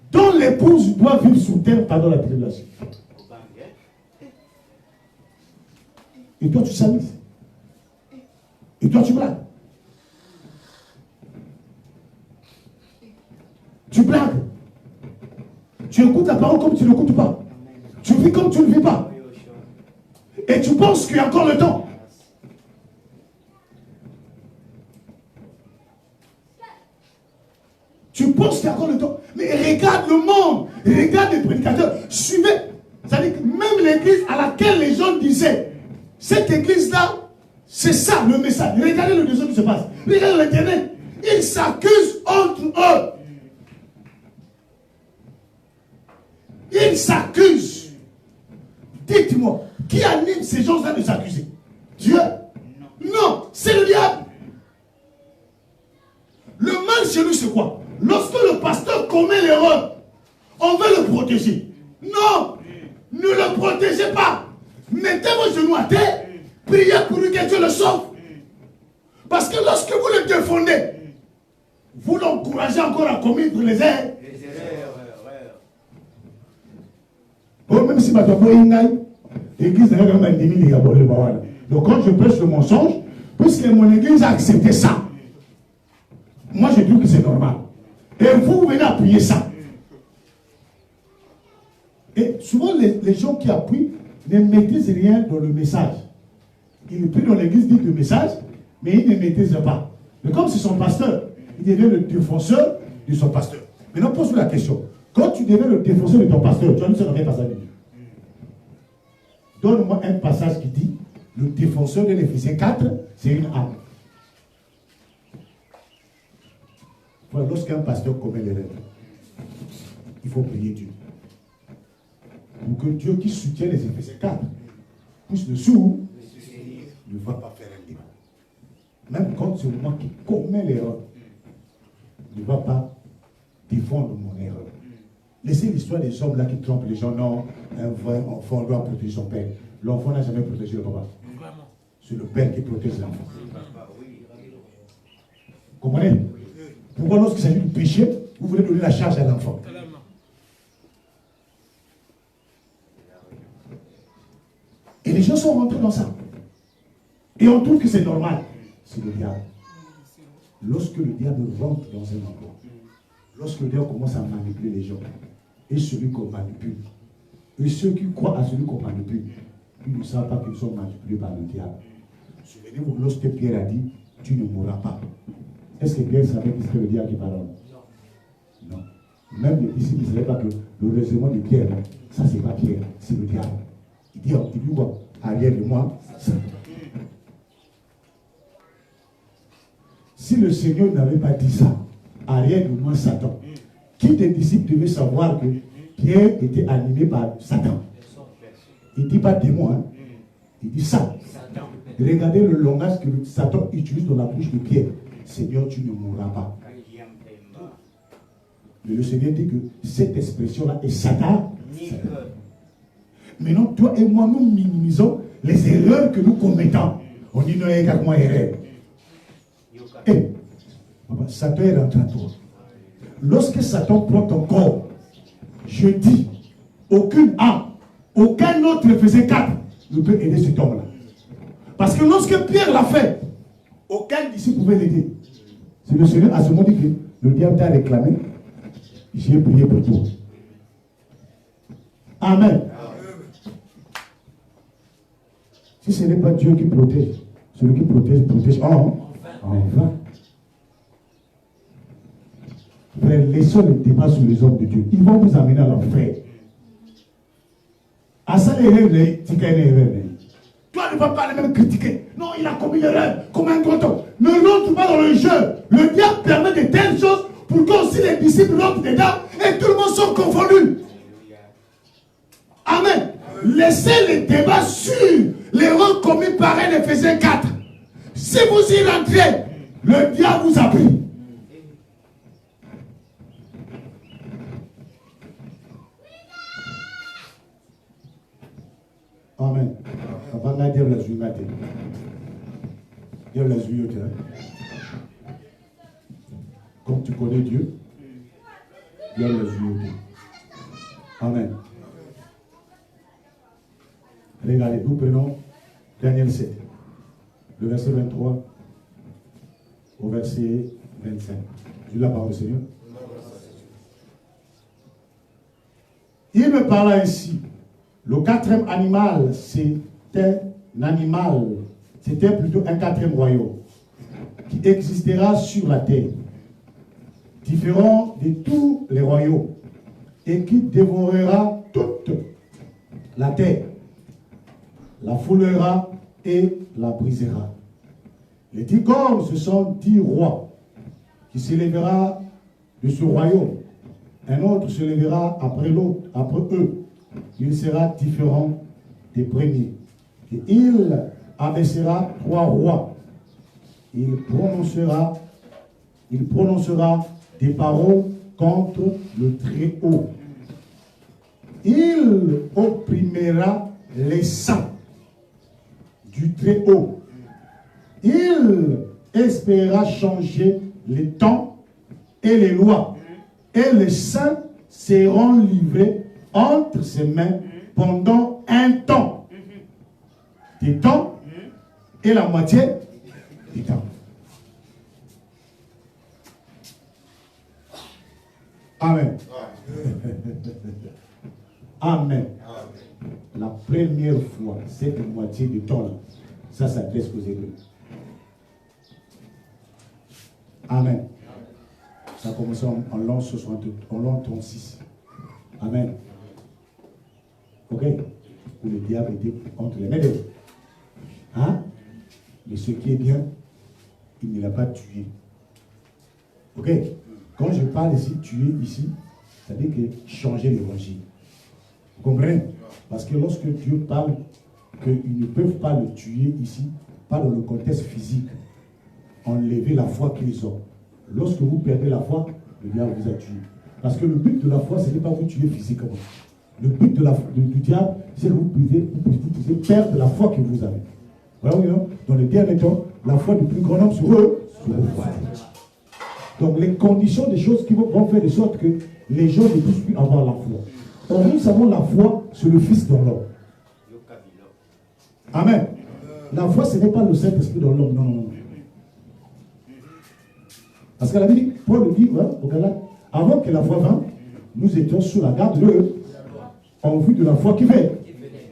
Donc l'épouse doit vivre sous terre pendant la tribulation. Et toi, tu s'amuses. Et toi, tu blagues. Tu blagues. Tu écoutes la parole comme tu ne l'écoutes pas. Tu vis comme tu ne vis pas. Et tu penses qu'il y a encore le temps. Mais regarde le monde, regarde les prédicateurs, suivez. C'est-à-dire que même l'église à laquelle les gens disaient, cette église-là, c'est ça le message. Regardez le deuxième qui se passe. Regardez l'Internet. Ils s'accusent entre eux. Ils s'accusent. Dites-moi, qui anime ces gens-là de s'accuser? Dieu? Non, c'est le diable. Le mal chez nous, c'est quoi? Lorsque le pasteur commet l'erreur, on veut le protéger. Non, ne le protégez pas. Mettez vos genoux à terre, priez pour lui que Dieu le sauve. Parce que lorsque vous le défendez, vous l'encouragez encore à commettre les erreurs. Bon, même si ma l'église n'a pas même les donc quand je prêche le mensonge, puisque mon église a accepté ça, moi je dis que c'est normal. Et vous venez appuyer ça. Et souvent les gens qui appuient ne maîtrisent rien dans le message. Ils prient dans l'église, disent le message, mais ils ne maîtrisent pas. Mais comme c'est son pasteur, il devient le défenseur de son pasteur. Maintenant, pose-vous la question. Quand tu deviens le défenseur de ton pasteur, tu as lu ça dans quel passage? Donne-moi un passage qui dit le défenseur de l'Éphésiens 4, c'est une âme. Voilà, lorsqu'un pasteur commet l'erreur, il faut prier Dieu. Pour que Dieu qui soutient les Éphésiens 4 pousse dessous, ne va pas faire un débat. Même quand c'est moi qui commets l'erreur, ne va pas défendre mon erreur. Laissez l'histoire des hommes là qui trompent les gens. Non, un vrai enfant doit protéger son père. L'enfant n'a jamais protégé le papa. C'est le père qui protège l'enfant. Vous comprenez? Pourquoi lorsqu'il s'agit du péché, vous voulez donner la charge à l'enfant? Et les gens sont rentrés dans ça. Et on trouve que c'est normal. C'est le diable. Lorsque le diable rentre dans un endroit, lorsque le diable commence à manipuler les gens, et celui qu'on manipule, et ceux qui croient à celui qu'on manipule, ils ne savent pas qu'ils sont manipulés par le diable. Souvenez-vous, lorsque Pierre a dit, tu ne mourras pas. Est-ce que Pierre savait que c'était le diable qui parlait? Non. Même les disciples ne savaient pas que le raisonnement de Pierre, ça c'est pas Pierre, c'est le diable. Il dit quoi? Arrière de moi, ça. Si le Seigneur n'avait pas dit ça, arrière de moi, Satan, qui des disciples devaient savoir que Pierre était animé par Satan? Il ne dit pas démon, hein? Il dit ça. Regardez le langage que Satan utilise dans la bouche de Pierre. Seigneur, tu ne mourras pas. Mais le Seigneur dit que cette expression-là est Satan. Maintenant, toi et moi, nous minimisons les erreurs que nous commettons. On dit non, également erreur. Et Satan est rentré à toi. Lorsque Satan prend ton corps, je dis, aucune âme, aucun autre faisait 4 ne peut aider cet homme-là. Parce que lorsque Pierre l'a fait, aucun disciple pouvait l'aider. C'est le Seigneur à ce moment dit que le diable t'a réclamé, j'ai prié pour toi. Amen. Si ce n'est pas Dieu qui protège, celui qui protège, protège en vain. Frère, laissons le débat sur les hommes de Dieu. Ils vont vous amener à l'enfer. À ça, les rêves, tu as une erreur. Toi, ne vas pas les mêmes critiquer. Non, il a commis l'erreur comme un gros homme. Ne rentre pas dans le jeu. Le diable permet de telles choses pour que aussi les disciples rentrent dedans et tout le monde soit confondu. Amen. Laissez les débats sur l'erreur commise par un Éphésiens 4. Si vous y rentrez, le diable vous a pris. Amen. Avant de dire la juillet, dire la juillet. Comme tu connais Dieu, dire la juillet. Amen. Regardez, nous prenons Daniel 7, le verset 23 au verset 25. Je la parole au Seigneur. Il me parla ainsi. Le quatrième animal, c'était un animal, c'était plutôt un quatrième royaume qui existera sur la terre. différent de tous les royaumes, et qui dévorera toute la terre, la foulera et la brisera. Les 10 cornes, ce sont 10 rois qui s'élèvera de ce royaume. Un autre se lèvera après l'autre, après eux. Il sera différent des premiers. Et il abaissera 3 rois. Il prononcera des paroles contre le Très-Haut. Il opprimera les saints du Très-Haut. Il espérera changer les temps et les lois. Et les saints seront livrés entre ses mains pendant un temps. Des temps et la moitié du temps. Amen. Amen. La première fois, cette moitié du temps-là, ça s'adresse aux Églises. Amen. Ça a commencé en l'an 36. Amen. Ok? Où le diable était entre les mains de Dieu. Hein? Mais ce qui est bien, il ne l'a pas tué. Ok? Quand je parle ici, tuer ici, ça veut dire que changer l'évangile. Vous comprenez? Parce que lorsque Dieu parle qu'ils ne peuvent pas le tuer ici, pas dans le contexte physique, enlever la foi qu'ils ont. Lorsque vous perdez la foi, le diable vous a tué. Parce que le but de la foi, ce n'est pas vous tuer physiquement. Le but du diable, c'est que vous pouvez perdre la foi que vous avez. Voilà, oui, non? Dans le dernier temps, la foi du plus grand homme sur eux, sur vos foi. Donc les conditions des choses qui vont faire de sorte que les gens ne puissent plus avoir la foi. Or, nous savons la foi sur le Fils dans l'homme. Amen. La foi, ce n'est pas le Saint-Esprit dans l'homme. Non, non, non. Parce que la Bible, Paul le dit, hein, au Galates, avant que la foi vînt, nous étions sous la garde de eux, en vue de la foi qui vient.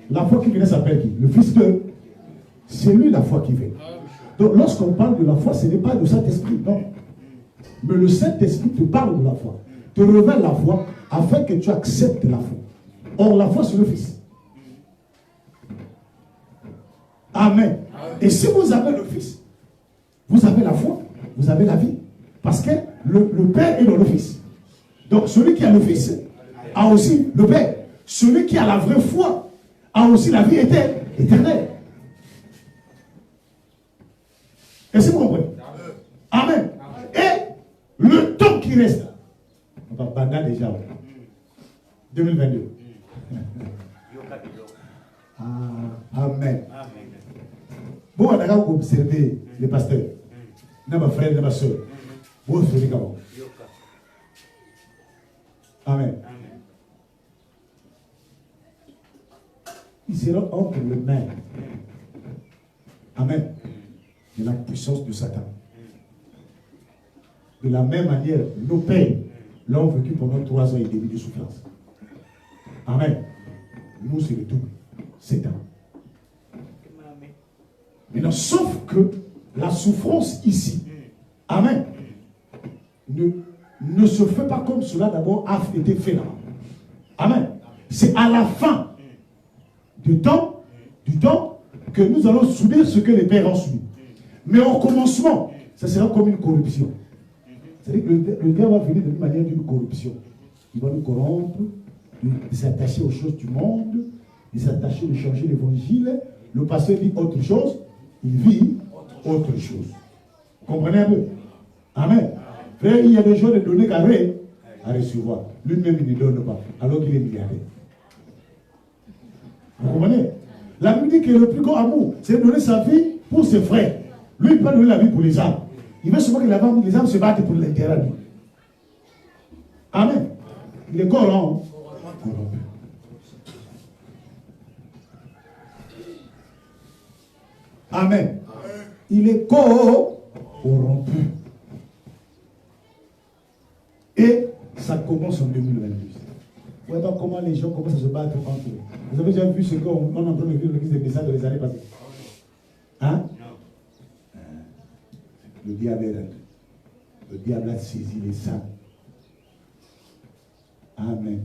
La foi qui venait s'appelle qui? Le Fils de. C'est lui la foi qui vient. Donc lorsqu'on parle de la foi, ce n'est pas le Saint-Esprit, non. Mais le Saint-Esprit te parle de la foi, te révèle la foi, afin que tu acceptes la foi. Or, la foi, c'est le Fils. Amen. Et si vous avez le Fils, vous avez la foi, vous avez la vie. Parce que le Père est dans le Fils. Donc, celui qui a le Fils a aussi le Père. Celui qui a la vraie foi a aussi la vie éternelle. Est-ce que vous comprenez? Amen. Et le temps qui reste, on va banal déjà. 2022. Amen. Bon, on a observé les pasteurs. Nos frères et nos soeurs. Vous observez comment? Amen. Ils seront entre les mains. Amen. De la puissance de Satan. De la même manière, nos pères l'ont vécu pendant 3 ans et demi de souffrance. Amen. Nous, c'est le double. 7 ans. Maintenant, sauf que la souffrance ici, amen, ne se fait pas comme cela d'abord a été fait là. Amen. C'est à la fin du temps que nous allons subir ce que les pères ont subi. Mais au commencement, ça sera comme une corruption. C'est-à-dire que le diable va venir de manière d'une corruption. Il va nous corrompre, de s'attacher aux choses du monde, de s'attacher, de changer l'évangile. Le pasteur dit autre chose, il vit autre chose. Vous comprenez un peu? Amen. Frère, il y a des gens de donner carré à recevoir. Lui-même, il ne donne pas, alors qu'il est milliardaire. Vous comprenez? La Bible dit que le plus grand amour, c'est de donner sa vie pour ses frères. Lui, il peut donner la vie pour les âmes. Il veut seulement que les âmes se battent pour l'intérêt. Amen. Il est corrompu. Amen. Il est corrompu. Et ça commence en 2022. Vous voyez pas comment les gens commencent à se battre entre eux. Vous avez déjà vu ce qu'on est en train de vivre l'église des messages dans les années passées? Hein? Le diable est rentré. Le diable a saisi les saints Amen.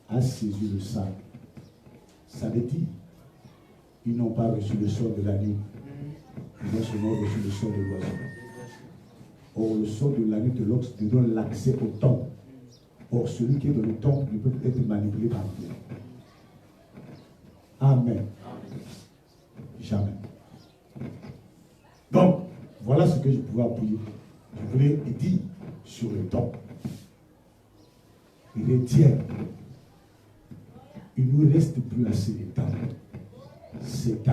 A saisi le sac. Ça veut dire, ils n'ont pas reçu le son de la nuit. Ils ont seulement reçu le son de l'oiseau. Or, le son de la nuit de l'ox te donne l'accès au temple. Or, celui qui est dans le temple ne peut être manipulé par Dieu. Amen. Jamais. Donc, voilà ce que je pouvais appuyer. Je voulais dire sur le temps. Il est tiers. Il ne nous reste plus assez de temps. C'est temps.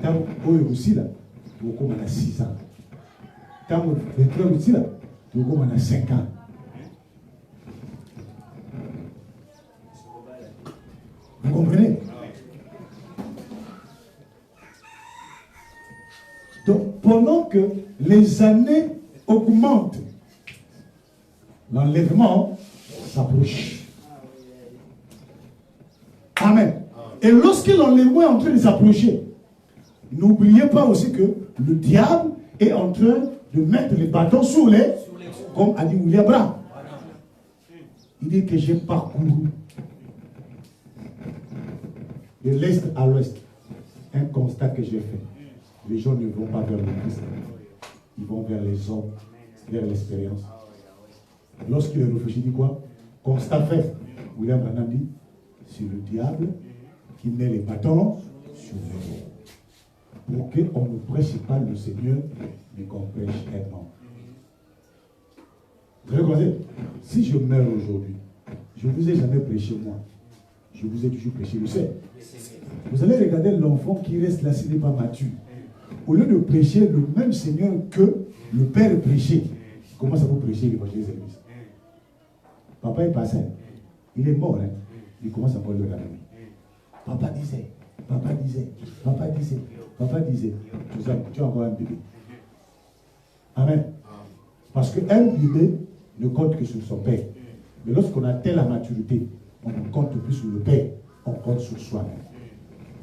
Tant qu'on aussi là, on a 6 ans. Tant qu'on aussi là, on a 5 ans. Vous comprenez? Donc, pendant que les années augmentent, l'enlèvement s'approche. Amen. Et lorsque l'enlèvement est en train de s'approcher, n'oubliez pas aussi que le diable est en train de mettre les bâtons sur les, comme a dit William Branham. Il dit que j'ai parcouru de l'est à l'ouest. Un constat que j'ai fait. Les gens ne vont pas vers le Christ. Ils vont vers les hommes, vers l'expérience. Lorsqu'il est réfléchi, il dit quoi? Constat fait. William Branham dit, c'est le diable qui met les bâtons sur les roues. Pour qu'on ne prêche pas le Seigneur, mais qu'on prêche un homme. Vous reconnaissez? Si je meurs aujourd'hui, je ne vous ai jamais prêché moi. Je vous ai toujours prêché le Seigneur. Vous allez regarder l'enfant qui reste là, s'il n'est pas mature. Au lieu de prêcher le même Seigneur que le Père prêchait, il commence à vous prêcher l'évangile des églises. Papa est passé. Il est mort. Hein? Il commence à mourir dans la nuit. Papa disait, papa disait, papa disait, papa disait. Tout ça, tu as encore un bébé. Amen. Parce qu'un bébé ne compte que sur son père. Mais lorsqu'on atteint la maturité, on ne compte plus sur le père, on compte sur soi-même.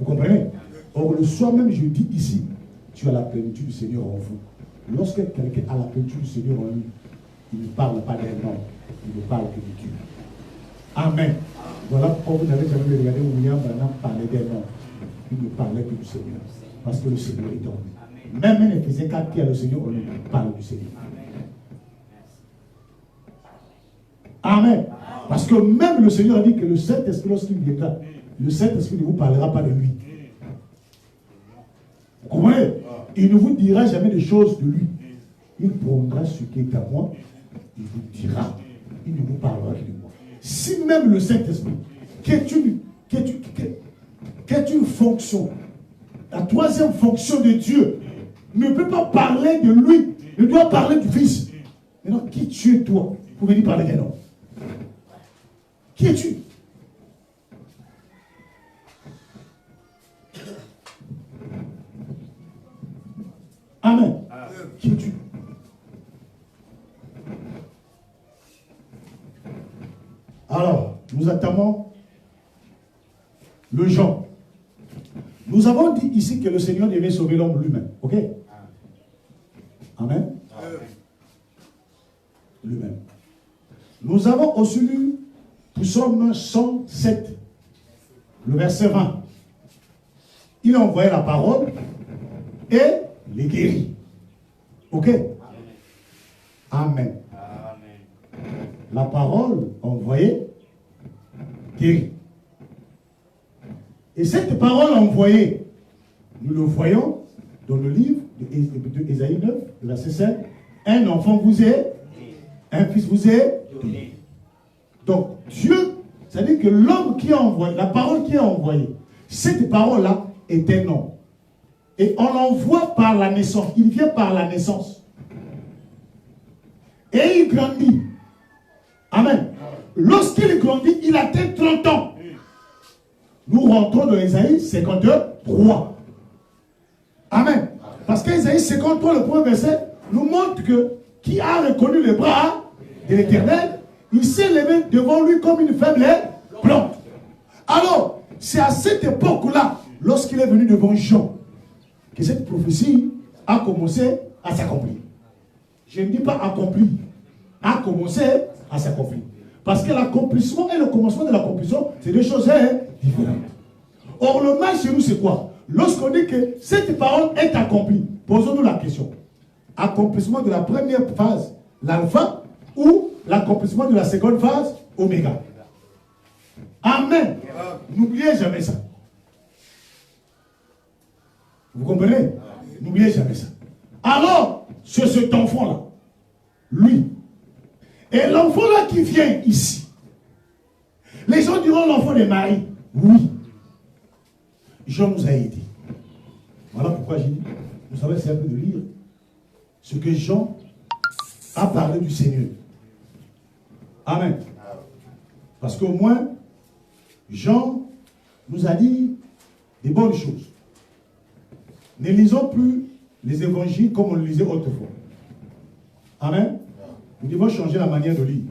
Vous comprenez? Or, le soi-même, je dis ici, tu as la plénitude du Seigneur en vous. Lorsque quelqu'un a la plénitude du Seigneur en lui, il ne parle pas d'un homme, il ne parle que de Dieu. Amen. Voilà pourquoi vous n'avez jamais regardé William Branham parler d'un homme. Il ne parlait que du Seigneur. Parce que le Seigneur est en lui. Même il faisait qu'à le Seigneur, on lui parle du Seigneur. Amen. Parce que même le Seigneur a dit que le Saint-Esprit, lorsqu'il viendra, le Saint-Esprit ne vous parlera pas de lui. Vous comprenez? Il ne vous dira jamais des choses de lui. Il prendra ce qui est à moi, il vous dira. Il ne vous parlera que de moi. Si même le Saint-Esprit, qui est une fonction, la troisième fonction de Dieu, ne peut pas parler de lui, il doit parler du Fils. Maintenant, qui tu es toi pour venir parler d'un homme? Qui es-tu? Amen. Qui es-tu? Alors, nous attendons le Jean. Nous avons dit ici que le Seigneur devait sauver l'homme lui-même. Ok? Amen. Lui-même. Nous avons aussi lu Psaume 107, le verset 20. Il a envoyé la parole et les guérit. Ok? Amen. La parole envoyée guérit. Et cette parole envoyée, nous le voyons dans le livre d'Ésaïe 9, verset 5. Un enfant vous est, un fils vous est donné. Donc, Dieu, c'est-à-dire que l'homme qui a envoyé, la parole qui est envoyée, cette parole-là est un homme. Et on l'envoie par la naissance. Il vient par la naissance. Et il grandit. Amen. Lorsqu'il grandit, il atteint 30 ans. Nous rentrons dans Ésaïe 53. Amen. Parce qu'Ésaïe 53, le premier verset, nous montre que qui a reconnu les bras de l'Éternel, il s'est levé devant lui comme une faible plante. Alors, c'est à cette époque-là, lorsqu'il est venu devant Jean, que cette prophétie a commencé à s'accomplir. Je ne dis pas accompli, a commencé à s'accomplir. Parce que l'accomplissement et le commencement de l'accomplissement, c'est deux choses différentes. Or, le mal chez nous, c'est quoi? Lorsqu'on dit que cette parole est accomplie, posons-nous la question. Accomplissement de la première phase, l'alpha, ou l'accomplissement de la seconde phase, oméga. Amen. N'oubliez jamais ça. Vous comprenez? N'oubliez jamais ça. Alors, c'est cet enfant-là, lui, et l'enfant-là qui vient ici, les gens diront l'enfant de Marie. Oui. Jean nous a aidés. Voilà pourquoi j'ai dit, vous savez, c'est un peu de lire ce que Jean a parlé du Seigneur. Amen. Parce qu'au moins, Jean nous a dit des bonnes choses. Ne lisons plus les évangiles comme on le lisait autrefois. Amen. Nous devons changer la manière de lire.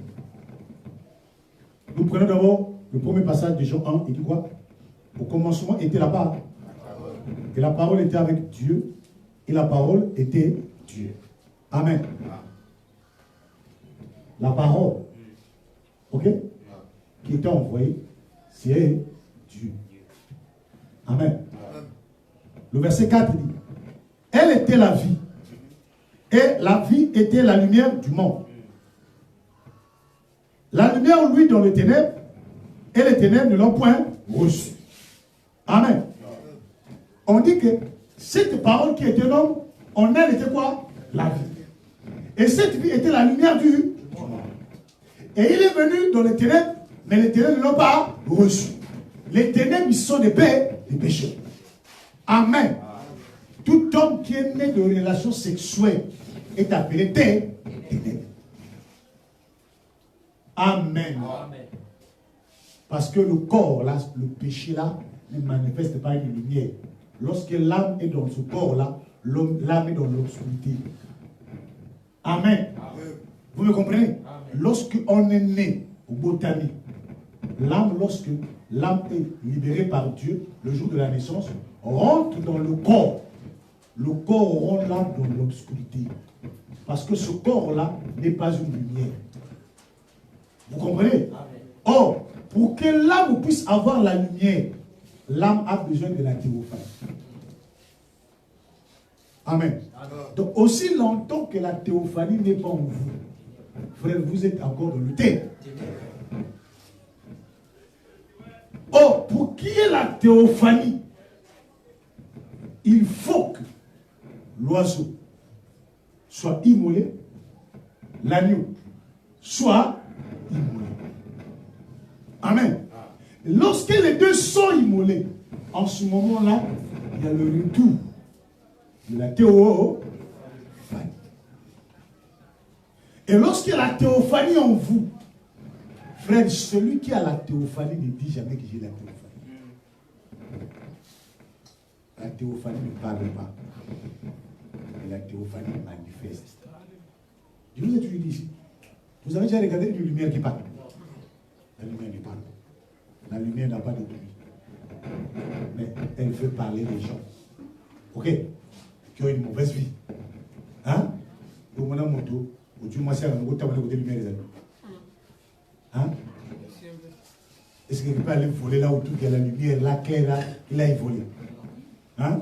Nous prenons d'abord le premier passage de Jean 1. Il dit quoi? Au commencement était la parole. Et la parole était avec Dieu. Et la parole était Dieu. Amen. La parole, ok, qui était envoyée, c'est Dieu. Amen. Le verset 4 dit, elle était la vie. Et la vie était la lumière du monde. La lumière, lui, dans les ténèbres, et les ténèbres ne l'ont point reçu. Amen. On dit que cette parole qui était l'homme, en elle était quoi? La vie. Et cette vie était la lumière du monde. Et il est venu dans les ténèbres, mais les ténèbres ne l'ont pas reçu. Les ténèbres, ils sont des pécheurs. Amen. Tout homme qui est né de relations sexuelles est appelé ténèbres. Amen. Parce que le corps, là, le péché là, ne manifeste pas une lumière. Lorsque l'âme est dans ce corps-là, l'âme est dans l'obscurité. Amen. Vous me comprenez? Lorsqu'on est né au botanique, lorsque l'âme est libérée par Dieu, le jour de la naissance, rentre dans le corps. Le corps rend l'âme dans l'obscurité. Parce que ce corps-là n'est pas une lumière. Vous comprenez? Or, pour que l'âme puisse avoir la lumière, l'âme a besoin de la théophanie. Amen. Donc, aussi longtemps que la théophanie n'est pas en vous, frère, vous êtes encore dans le ténèbre. Or, pour qu'il y ait la théophanie, il faut que l'oiseau soit immolé, l'agneau soit immolé. Amen. Lorsque les deux sont immolés, en ce moment-là, il y a le retour de la théophanie. Et lorsqu'il y a la théophanie en vous, frère, celui qui a la théophanie ne dit jamais que j'ai la théophanie. La théophanie ne parle pas. Mais la théophanie manifeste. Je vous ai toujours dit ici. Vous avez déjà regardé une lumière qui parle? La lumière ne parle pas. La lumière n'a pas de bruit. Mais elle veut parler des gens. Ok? Qui ont une mauvaise vie. Hein? Hein? Est-ce qu'il peut aller voler là où tout il y a la lumière, là, claire, là, il a volé? Hein?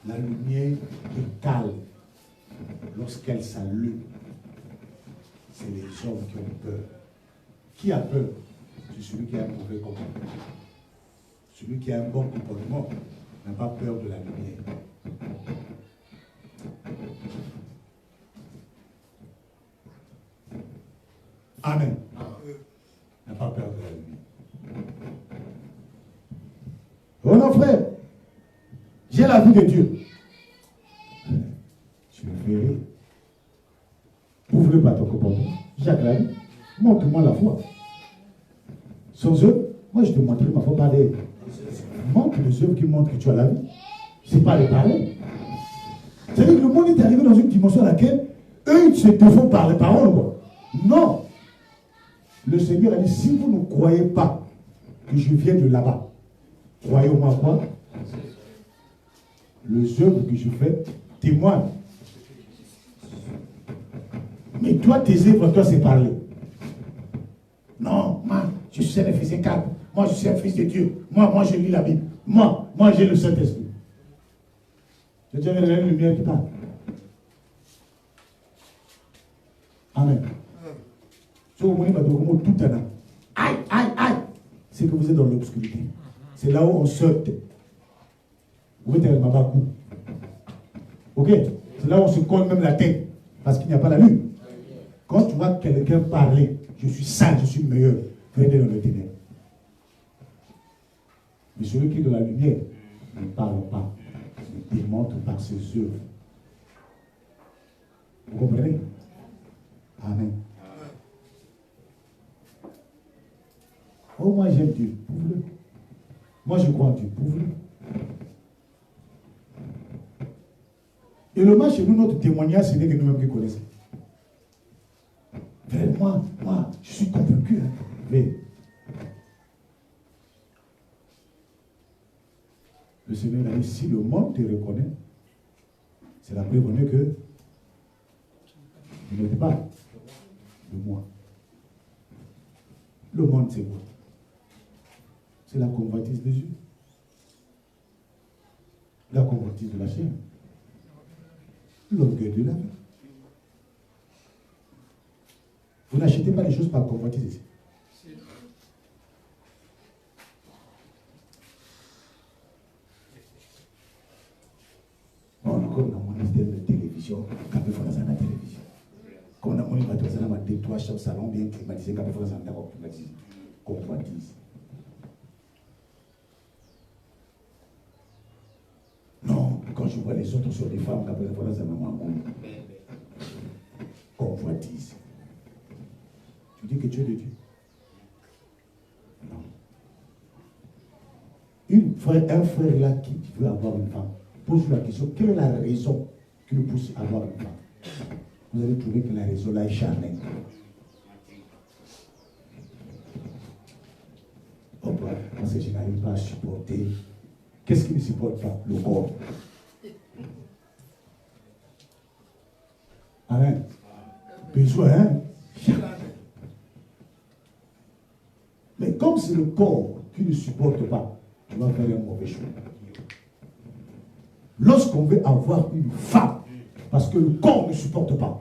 La lumière est calme lorsqu'elle s'allume. C'est les hommes qui ont peur. Qui a peur? C'est celui qui a un mauvais comportement. Celui qui a un bon comportement n'a pas peur de la lumière. Amen. N'a pas peur de la lumière. Oh non, frère, j'ai la vie de Dieu. Tu me verrais. Ouvre-le par ton comportement. Jacques l'a dit, montre-moi la foi. Sans eux, moi je te montrerai ma foi par les. Montre les œuvres qui montrent que tu as la vie. Ce n'est pas les paroles. C'est-à-dire que le monde est arrivé dans une dimension à laquelle eux, ils se défendent par les paroles. Quoi. Non. Le Seigneur a dit, si vous ne croyez pas que je viens de là-bas, croyez au moins quoi? Les œuvres que je fais témoignent. Mais toi, tes œuvres, toi, c'est parler. Non, moi, je suis un Éphésiens 4. Moi, je suis un fils de Dieu. Moi, je lis la Bible. Moi, j'ai le Saint-Esprit. Je tiens la lumière qui parle. Amen. Tout un an. Aïe, aïe, aïe. C'est que vous êtes dans l'obscurité. C'est là où on saute. Vous êtes un babakou. Ok? C'est là où on se colle même la tête. Parce qu'il n'y a pas la lune. Quand tu vois quelqu'un parler, je suis saint, je suis meilleur, venez dans le ténèbres. Mais celui qui est dans la lumière ne parle pas, ne démontre par ses œuvres. Vous comprenez? Amen. Oh, moi j'aime Dieu, prouve-le. Moi je crois en Dieu, prouve-le. Et le match chez nous, notre témoignage, ce n'est que nous-mêmes qui connaissons. Moi, je suis convaincu. Hein. Mais le Seigneur a dit, si le monde te reconnaît, c'est la preuve que tu n'es pas de moi. Le monde, c'est quoi? C'est la convoitise des yeux. La convoitise de la chair. L'orgueil de l'âme. Vous n'achetez pas les choses par convoitise ici. On a comme dans mon ministère de télévision, quand on fait la télévision. Quand on a mon ministère de trois chefs salon bien climatisé, quand on fait la climatisé. Convoitise. Non, quand je vois les autres sur des femmes, quand on fait la maman, convoitise. Tu dis que tu es de Dieu. Non. Un frère là qui veut avoir une femme, pose la question, quelle est la raison qui le pousse à avoir une femme? Vous allez trouver que la raison là est charnelle. Parce que je n'arrive pas à supporter. Qu'est-ce qui ne supporte pas? Le corps. Amen. Besoin, hein? Mais comme c'est le corps qui ne supporte pas, tu vas faire un mauvais choix. Lorsqu'on veut avoir une femme, parce que le corps ne supporte pas,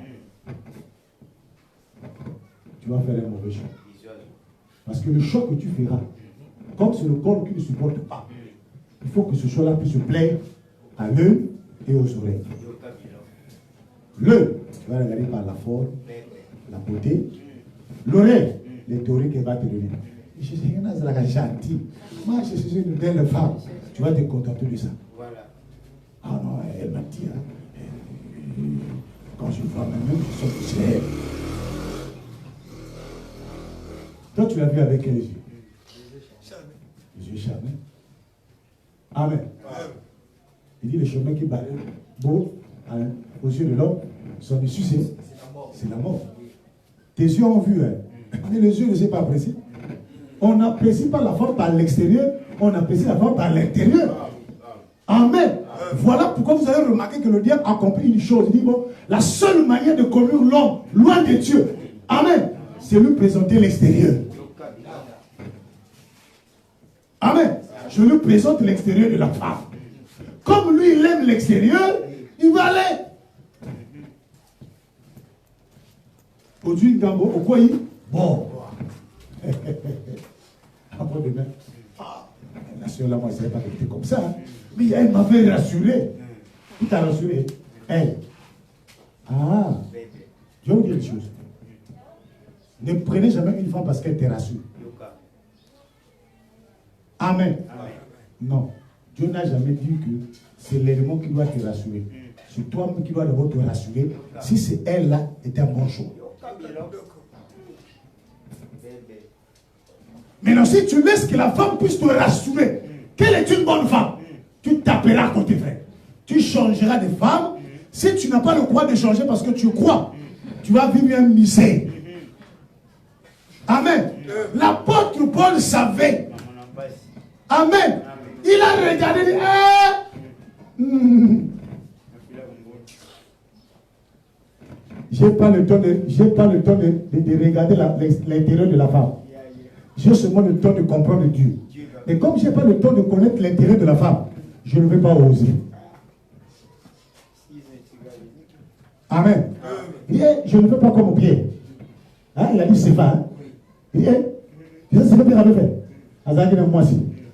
tu vas faire un mauvais choix. Parce que le choix que tu feras, comme c'est le corps qui ne supporte pas, il faut que ce choix-là puisse se plaire à l'œil et aux oreilles. L'œil, tu vas regarder par la forme, la beauté. L'oreille, les théories qu'elle va te donner. Je suis gentil. Moi, je suis une belle femme. Tu vas te contenter de ça. Ah non, elle m'a dit, hein, quand je vois même, je sens que c'est elle. Toi, tu l'as vu avec quels yeux? Les yeux charmés. Amen. Il dit le chemin qui bat beau aux yeux de l'homme, son issue, c'est la mort. Tes yeux ont vu, hein. Mais les yeux ne sont pas appréciés. On n'apprécie pas la forme par l'extérieur, on apprécie la forme par l'intérieur. Amen. Voilà pourquoi vous avez remarqué que le diable a compris une chose. Il dit, bon, la seule manière de conduire l'homme loin de Dieu, amen, c'est lui présenter l'extérieur. Amen. Je lui présente l'extérieur de la femme. Comme lui, il aime l'extérieur, il va aller. Aujourd'hui, Gambo, au quoi il? Bon. Après-demain. La soeur là, moi, je ne savais pas qu'elle était comme ça. Hein. Mais elle m'avait rassuré. Qui t'a rassuré? Elle. Ah. Je vais vous dire une chose. Ne prenez jamais une femme parce qu'elle te rassure. Amen. Non. Dieu n'a jamais dit que c'est l'élément qui doit te rassurer. C'est toi-même qui dois d'abord te rassurer. Si c'est elle là, c'est un bon choix. Maintenant, si tu laisses que la femme puisse te rassurer, qu'elle est une bonne femme, tu t'appelleras côté frère. Tu changeras de femme. Si tu n'as pas le droit de changer parce que tu crois, tu vas vivre un misère. Amen. L'apôtre Paul savait. Amen. Il a regardé et dit, j'ai pas le temps de regarder l'intérieur de la femme. J'ai seulement le temps de comprendre Dieu. Et comme je n'ai pas le temps de connaître l'intérieur de la femme, je ne vais pas oser. Amen. Il dit, je ne veux pas comme Pierre. Hein? Il a dit, c'est pas. Hein? Il dit, c'est ça que Pierre avait fait.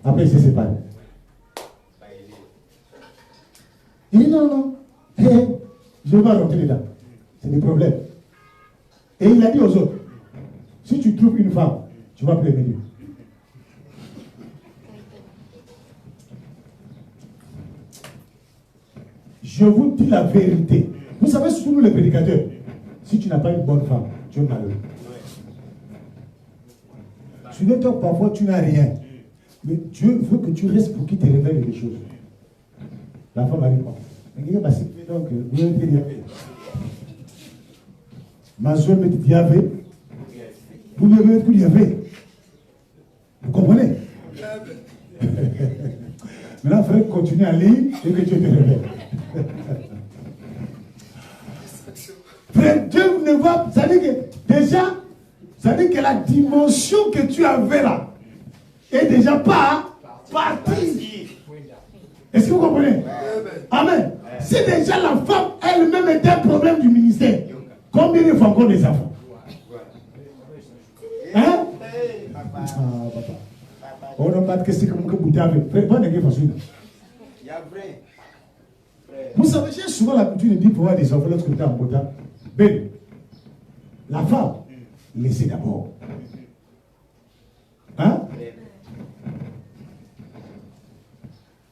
Après, il s'est séparé. Il dit, non. Je ne vais pas rentrer dedans. C'est des problèmes. Et il a dit aux autres, si tu trouves une femme, tu vas plaider Dieu. Je vous dis la vérité. Vous savez, surtout nous les prédicateurs, si tu n'as pas une bonne femme, tu es malheureux. Tu ne t'en parfois, tu n'as rien. Mais Dieu veut que tu restes pour qu'il te révèle des choses. La femme a dit quoi? Donc, vous avez dit, ma soeur me dit, Yahvé. Vous lui avez dit, Yahvé. Vous comprenez? Maintenant, il faudrait continuer à lire et que Dieu te révèle. Frère, Dieu ne va. Ça veut dire que déjà, ça veut dire que la dimension que tu avais là est déjà pas partie. Est-ce que vous comprenez? Amen. Si déjà la femme elle-même était un problème du ministère, combien il faut encore des enfants? Hein? Papa. On n'a pas de question comme que vous avez. Vous savez, j'ai souvent l'habitude de dire pour avoir des enfants lorsque vous êtes en Bota. Ben, la femme, laissez d'abord. Hein?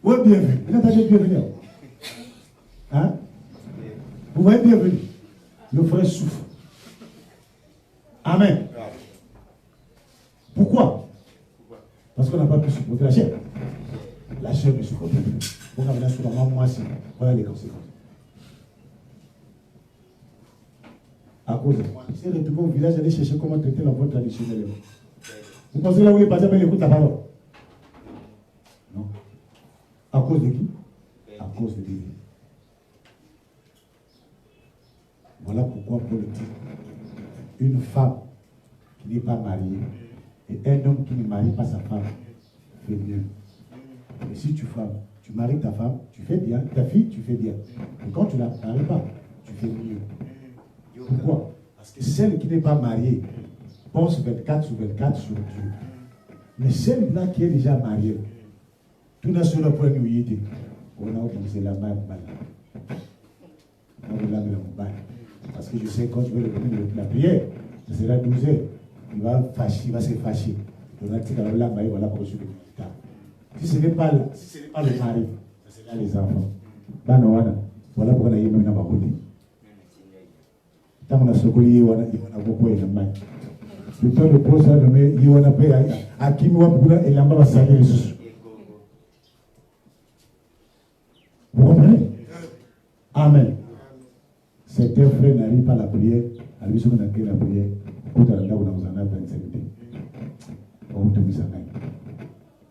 Oui, bienvenue. Vous entendez bienvenue? Hein? Vous voyez bienvenue. Le frère souffre. Amen. Pourquoi? Parce qu'on n'a pas pu supporter la chair. La chair ne supporte plus. On a maintenant sur la main, moi aussi. Voilà les conséquences. À cause de moi. Si retourné au village, allez chercher comment traiter l'enfant traditionnel. Vous pensez là où il est passé, mais il écoute la parole? Non. À cause de qui? À cause de Dieu. Voilà pourquoi Paul dit une femme qui n'est pas mariée et un homme qui ne marie pas sa femme fait mieux. Et si tu maries ta femme, tu fais bien. Ta fille, tu fais bien. Et quand tu ne la maries pas, tu fais mieux. Pourquoi? Parce que celle qui n'est pas mariée pense 24 sur 24 sur Dieu. Mais celle-là qui est déjà mariée, tout n'a sur le point de nous aider. On a commencé la main. Parce que je sais quand je vais revenir la prière, ce sera 12 heures. Il va se fâcher. On a dit que la main, voilà pour suivre le temps. Si ce n'est pas le mari, ce sera les enfants. Voilà pourquoi on a eu même dans côté. Tant on a secoué, il y a beaucoup de main. Le temps de pause, il y a payé à qui nous a et là-bas va salir les sous. Vous comprenez? Amen. Certains frères n'arrivent pas à la prière, à lui, on a créé la prière. Quand on a 25 minutes, on te met ça.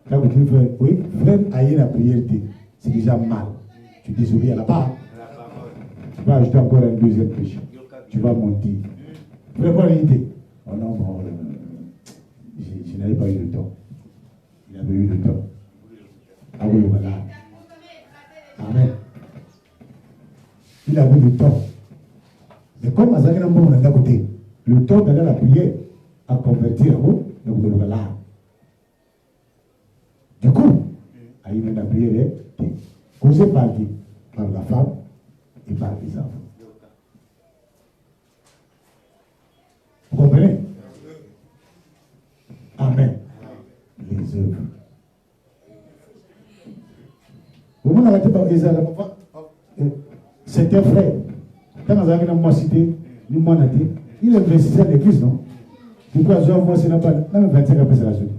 Quand vous dites, oui, frère, aïe la prière, c'est déjà mal. Tu désobéis à la part. Tu vas ajouter encore un deuxième péché. Tu vas monter. Frère, quoi l'idée? Oh non, bon, je n'avais pas eu le temps. Il avait eu le temps. Ah oui, voilà. Amen. Il a eu le temps. Mais comme Azagana Mbon est à côté, le temps d'aller à la prière à convertir le là. Du coup, à une la prière est causée par qui? Par la femme et par les enfants. Vous comprenez? Amen. Les œuvres. Vous m'en arrêtez par Isaïe. C'est un frère. Quand on a moi cité, il est investisseur de l'église, non? Du coup, moi, c'est pas. Même 25 après, c'est la suite.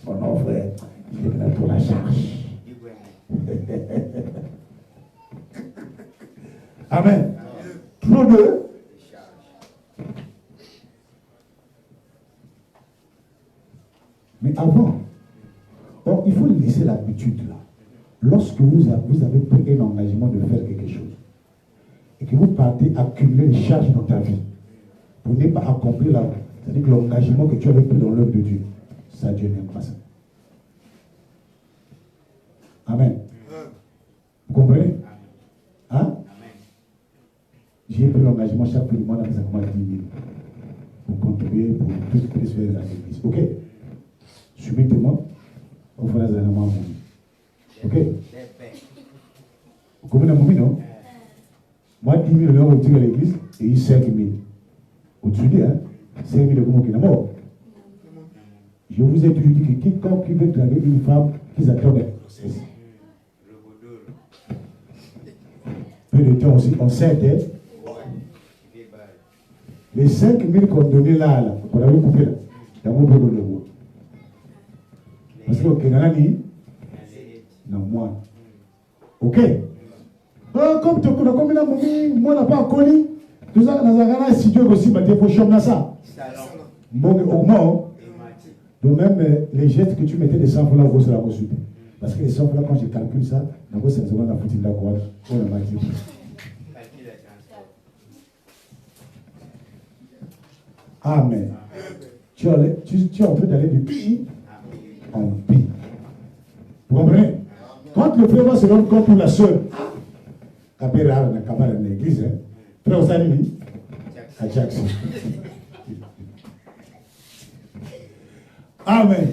Oh non, frère, il est là pour la charge. Amen. Trop de. Mais avant, il faut laisser l'habitude là. Lorsque vous avez pris un engagement de faire quelque chose, et que vous partez accumuler les charges dans ta vie pour ne pas accomplir la... C'est-à-dire que l'engagement que tu avais pris dans l'œuvre de Dieu, ça, Dieu n'aime pas ça. Amen. Vous comprenez? Hein? J'ai pris l'engagement chaque mois dans exactement 10 000 pour contribuer pour tout ce qui se fait dans l'église. Ok? Subitement, on fera un amant. Ok? Vous comprenez mon non? Moi, 10 000 euros au-dessus de l'église et il 5 000. Au-dessus de 5 000 euros qui est mort. Je vous ai toujours dit que quiconque qui veut draguer une femme, qu'ils attendent la grossesse. Peu de temps aussi, on sait, les 5 000 qu'on donnait là, qu'on avait coupé là, il y a mon peu de l'eau. Parce que au Kenani, non, moi. Ok? Comme tu connais, comme il a mon moi, n'a pas connu, tout ça, dans un si Dieu aussi, il faut chômer ça. Bon, au moins, donc même les gestes que tu mettais des 100 francs là, vous serez reçu. Parce que les 100 francs, quand je calcule ça, d'abord, c'est une seconde à foutre de la croix. On a matière. Amen. Tu es en train d'aller du pays en pays. Vous comprenez? Quand le frère va se rendre compte pour la soeur, après là, on a camarade dans l'église, frère au Sanimi, à Jackson. Amen.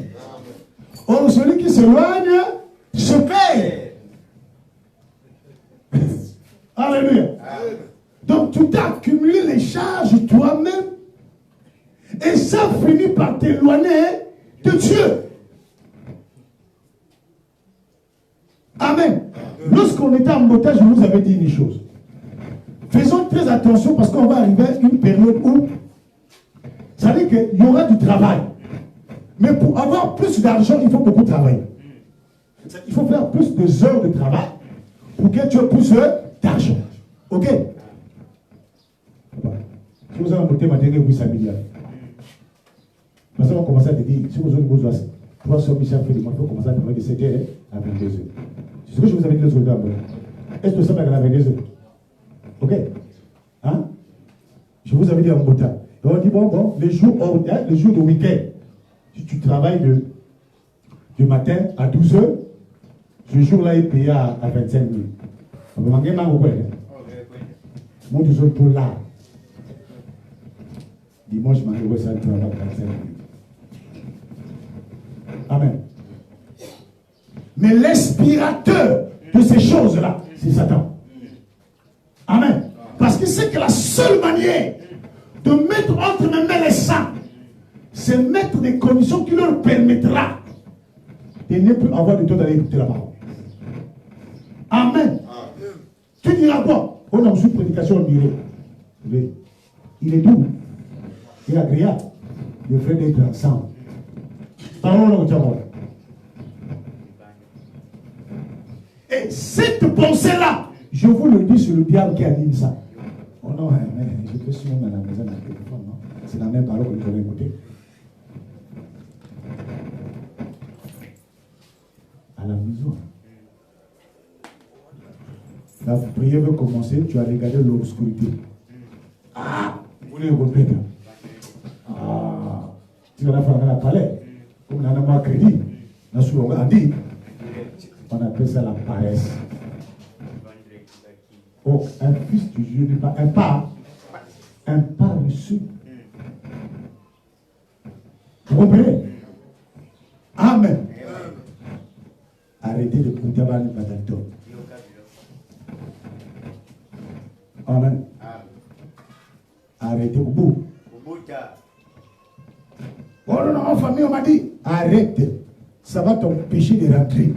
Or, celui qui s'éloigne se paye. Alléluia. Donc, tu t'as accumulé les charges toi-même. Et ça finit par t'éloigner de Dieu. Amen. Lorsqu'on était en otage, je vous avais dit une chose. Faisons très attention parce qu'on va arriver à une période où ça veut dire qu'il y aura du travail. Mais pour avoir plus d'argent, il faut beaucoup travailler. Il faut faire plus de heures de travail pour que tu aies plus d'argent. Ok? Si vous avez monté ma dernière 800 milliards, parce qu'on va commencer à te dire, si vous avez besoin de 300 Michel fait il faut commencer à travailler de 7h à 22h. C'est ce que je vous avais dit le soir. Est-ce que ça va à 22h? Ok? Hein? Je vous avais dit en Bota. On dit, bon, les jours de week-end, si tu travailles du matin à 12h, ce jour-là est payé à 25 000. On peut manquer mal au coin. Moi, je suis tout là. Dimanche, je m'en vais ça, tu vas 25 000. Amen. Mais l'inspirateur de ces choses-là, c'est Satan. Amen. Parce qu'il sait que la seule manière de mettre entre mes mains les saints, c'est mettre des conditions qui leur permettra de ne plus avoir de temps d'aller écouter la parole. Amen. Tu diras quoi? On a reçu une prédication, on dirait. Il est doux. Il est agréable. Le fait d'être ensemble. Parlons au diable. Et cette pensée-là, je vous le dis, c'est le diable qui anime ça. Oh non, je peux suivre à la maison dans le téléphone, non? C'est la même parole que je vais écouter. À la maison. La prière veut commencer, tu as regardé l'obscurité. Ah, vous voulez remettre. Ah, tu vas faire la palais. Comme on a un crédit, on appelle ça la paresse. Oh, un fils du Dieu n'est pas un pas reçu. Vous comprenez? Amen. Arrêtez de compter avant le bataillon. Amen. Arrêtez au bout. Oh non, non, en famille, on m'a dit, arrête. Ça va t'empêcher de rentrer.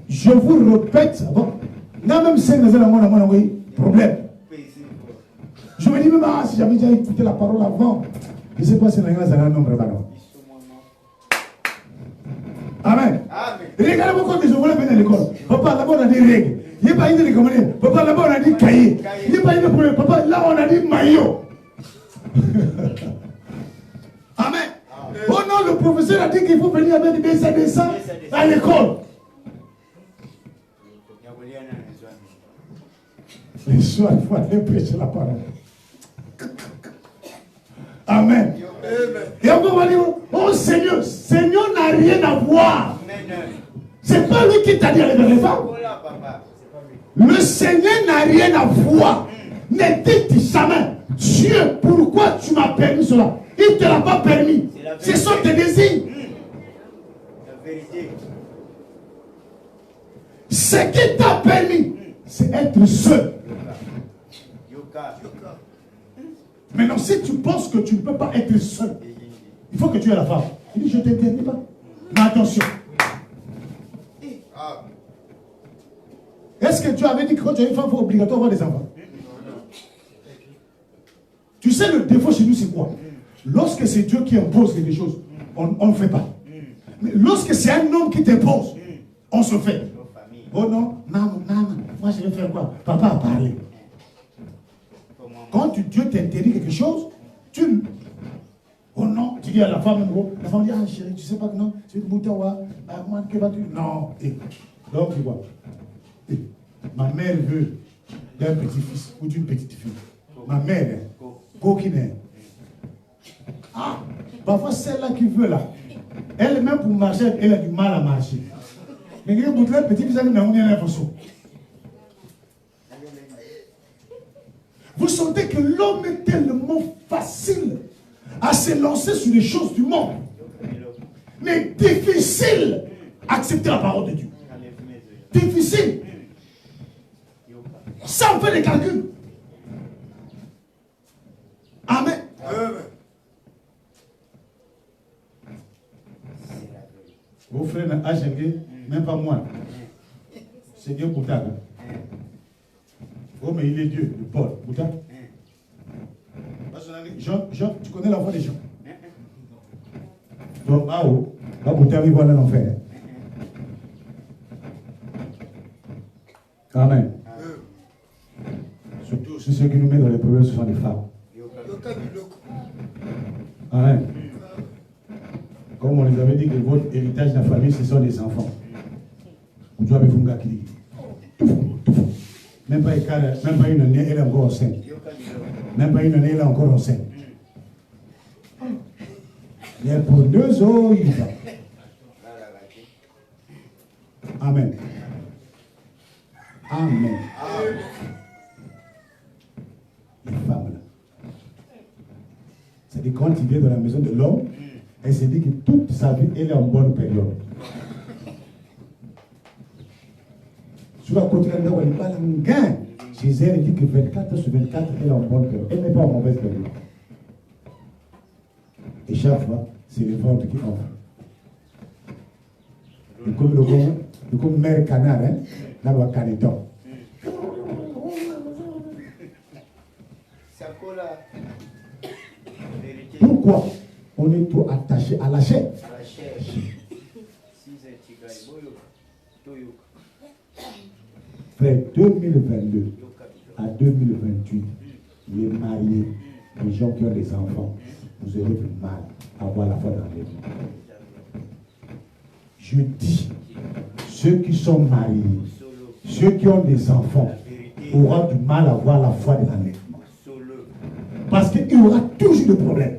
Je vous répète, bon, là même si nous avons un problème. Je me dis, mais si j'avais déjà écouté la parole avant, je ne sais pas si nous avons un nombre. Amen. Regardez pourquoi je voulais venir à l'école. Papa, là-bas on a dit règles. Il n'y a pas eu de recommandé. Papa, là-bas on a dit cahier. Il n'y a pas eu de problème. Papa, là on a dit maillot. Amen. Oh non, le professeur a dit qu'il faut venir avec des dessins à l'école. Les soirs, il faut aller prêcher la parole. Amen. Et on va dire, oh Seigneur, Seigneur n'a rien à voir. C'est pas lui qui t'a dit aller dans les femmes. Le Seigneur n'a rien à voir. Ne dites jamais, Dieu, pourquoi tu m'as permis cela? Il ne te l'a pas permis. Ce sont tes désirs. La vérité. Ce qui t'a permis, c'est être seul. Maintenant, si tu penses que tu ne peux pas être seul, il faut que tu aies la femme. Il dit, je ne t'interdis pas. Mais attention. Est-ce que Dieu avait dit que quand tu as une femme, il faut obligatoirement avoir des enfants? Tu sais, le défaut chez nous, c'est quoi? Lorsque c'est Dieu qui impose quelque chose, on ne fait pas. Mais lorsque c'est un homme qui t'impose, on se fait. Oh non, maman, moi je vais faire quoi? Papa a parlé. Quand Dieu t'interdit quelque chose, tu... Oh non, tu dis à la femme, la femme dit, ah chérie, tu sais pas que non, tu veux que que vas-tu? Non, donc tu vois. Ma mère veut d'un petit-fils ou d'une petite fille. Ma mère, coquine. Ah, parfois celle-là qui veut là, elle-même pour marcher, elle a du mal à marcher. Mais il y a un petit-fils qui n'a rien à faire. Vous sentez que l'homme est tellement facile à se lancer sur les choses du monde. Mais difficile à accepter la parole de Dieu. Difficile. Sans faire des calculs. Amen. Vos frères n'ont pas même pas moi. Seigneur Bouddha. Oh, mais il est Dieu, le Paul. Bouddha. Jean, tu connais l'enfant des gens. Donc, Bouddha vit dans l'enfer. Amen. Surtout, c'est ce qui nous met dans les problèmes, ce sont les femmes. Amen. Comme on les avait dit que votre héritage de la famille, ce sont les enfants. Vous doivez vous gâter. Même pas une année, elle est encore enceinte. Même pas une année, elle est encore enceinte. Il y a pour 2 ans, il va. Amen. Amen. Les femmes là. C'est-à-dire quand il vient dans la maison de l'homme, elle se dit que toute sa vie, elle est en bonne période. Sur la côté de l'homme, elle parle en gain. Chez elle, elle dit que 24 sur 24, elle est en bonne période. Elle n'est pas en mauvaise période. Et chaque fois, c'est les ventres qui offrent. Et comme mère canard, hein, là, on va caneton. Pourquoi on est trop attaché à la chair? Frère, 2022 à 2028, les mariés, les gens qui ont des enfants, vous aurez du mal à avoir la foi dans les vies. Je dis, ceux qui sont mariés, ceux qui ont des enfants, auront du mal à avoir la foi dans l'enlèvement. Parce qu'il y aura toujours des problèmes.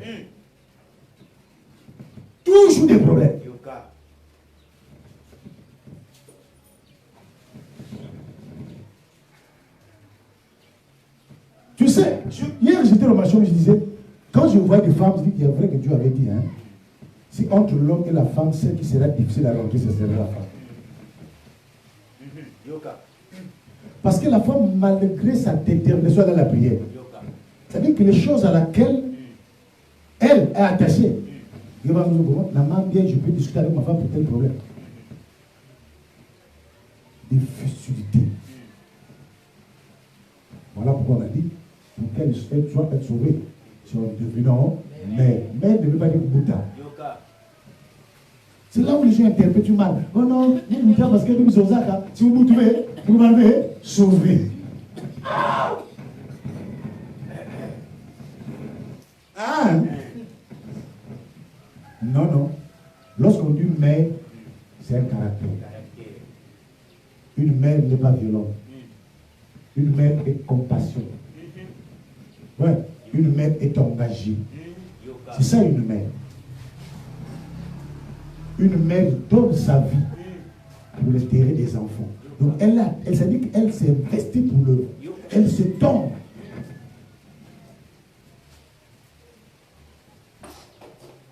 Toujours des problèmes. Tu sais, hier j'étais dans ma chambre, je disais, quand je vois des femmes, je dis qu'il y a vrai que Dieu avait dit, hein, si entre l'homme et la femme, celle qui sera difficile à rentrer, ce sera la femme. Parce que la femme, malgré sa détermination dans la prière, c'est-à-dire que les choses à laquelle elle est attachée, la main bien, je peux discuter avec ma femme pour tel problème. Des futilités. Voilà pourquoi on a dit, pour qu'elle soit sauvée, si on devenant mère. Mère ne veut pas dire Bouddha. C'est là où les gens interprètent mal. Oh non, Bouddha parce que nous sommes là, si vous trouvez, vous m'avez sauvé. Ah! Non, non. Lorsqu'on dit mère, c'est un caractère. Une mère n'est pas violente. Une mère est compassionnée. Ouais, une mère est engagée. C'est ça une mère. Une mère donne sa vie pour l'intérêt des enfants. Donc elle s'est dit qu'elle s'est investie pour l'œuvre. Elle se donne.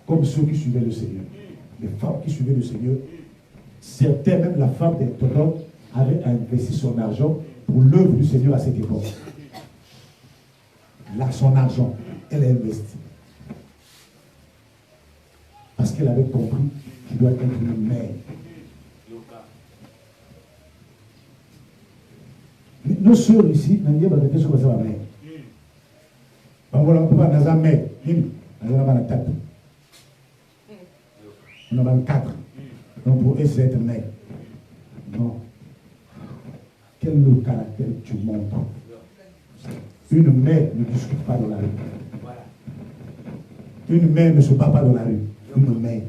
Comme ceux qui suivaient le Seigneur. Les femmes qui suivaient le Seigneur, certains, même la femme d'Orthodoxe, avait investi son argent pour l'œuvre du Seigneur à cette époque. Là, son argent, elle a investi. Parce qu'elle avait compris qu'il doit être une mère. Nos soeurs ici, on va dire sur la mère. On va pas dans la mère. On a 4. Donc pour eux, c'est être mère. Non. Quel est le caractère que tu montres? Une mère ne discute pas dans la rue. Une mère ne se bat pas dans la rue. Une mère.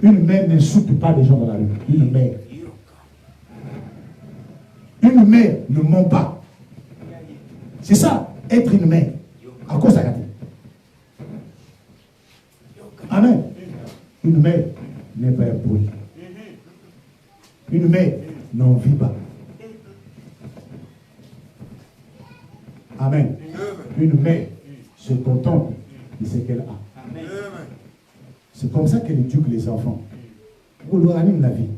Une mère n'insulte pas les gens dans la rue. Une mère. Une mère ne ment pas. C'est ça, être une mère. À quoi ça gâte? Amen. Une mère n'est pas impolie. Une mère n'en vit pas. Amen. Une mère se contente de ce qu'elle a. C'est comme ça qu'elle éduque les enfants. Pour leur anime la vie.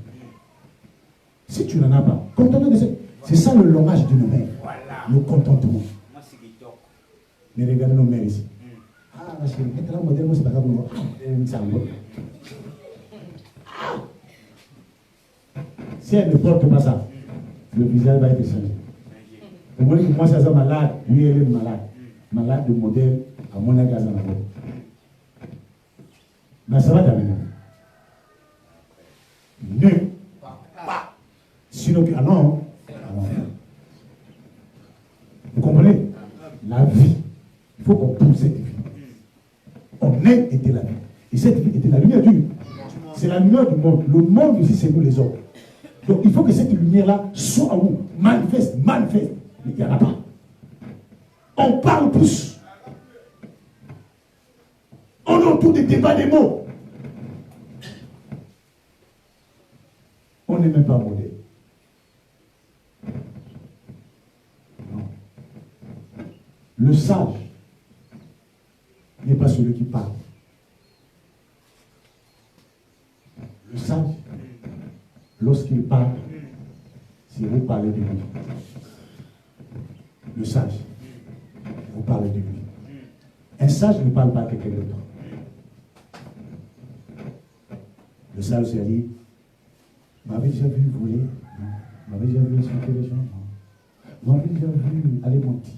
Si tu n'en as pas, contente de ce. C'est ça le langage d'une mère. Le contentement. Mais regardez nos mères ici. Ah, ma chérie, être là, modèle, c'est pas grave. Si elle ne porte pas ça, le visage va être changé. Vous voyez que moi, c'est ça malade, lui, elle est malade. Malade de modèle, à mon avis, à la mais ça va t'amener. Ne pas. Sinon, ah non. Vous comprenez? La vie. Il faut qu'on pousse cette vie. On est était la vie. Et cette vie était la lumière du monde. C'est la lumière du monde. Le monde aussi, c'est nous les hommes. Donc il faut que cette lumière-là soit en nous. Manifeste. Mais il n'y en a pas. On parle plus. On a autour des débats des mots. On n'est même pas modèle. Non. Le sage n'est pas celui qui parle. Le sage, lorsqu'il parle, c'est vous parlez de lui. Le sage, vous parlez de lui. Un sage ne parle pas à quelqu'un d'autre. Le sage s'est dit, vous m'avez déjà vu voler? Non. Vous m'avez déjà vu insulter les gens? Non. Vous m'avez déjà vu aller mentir?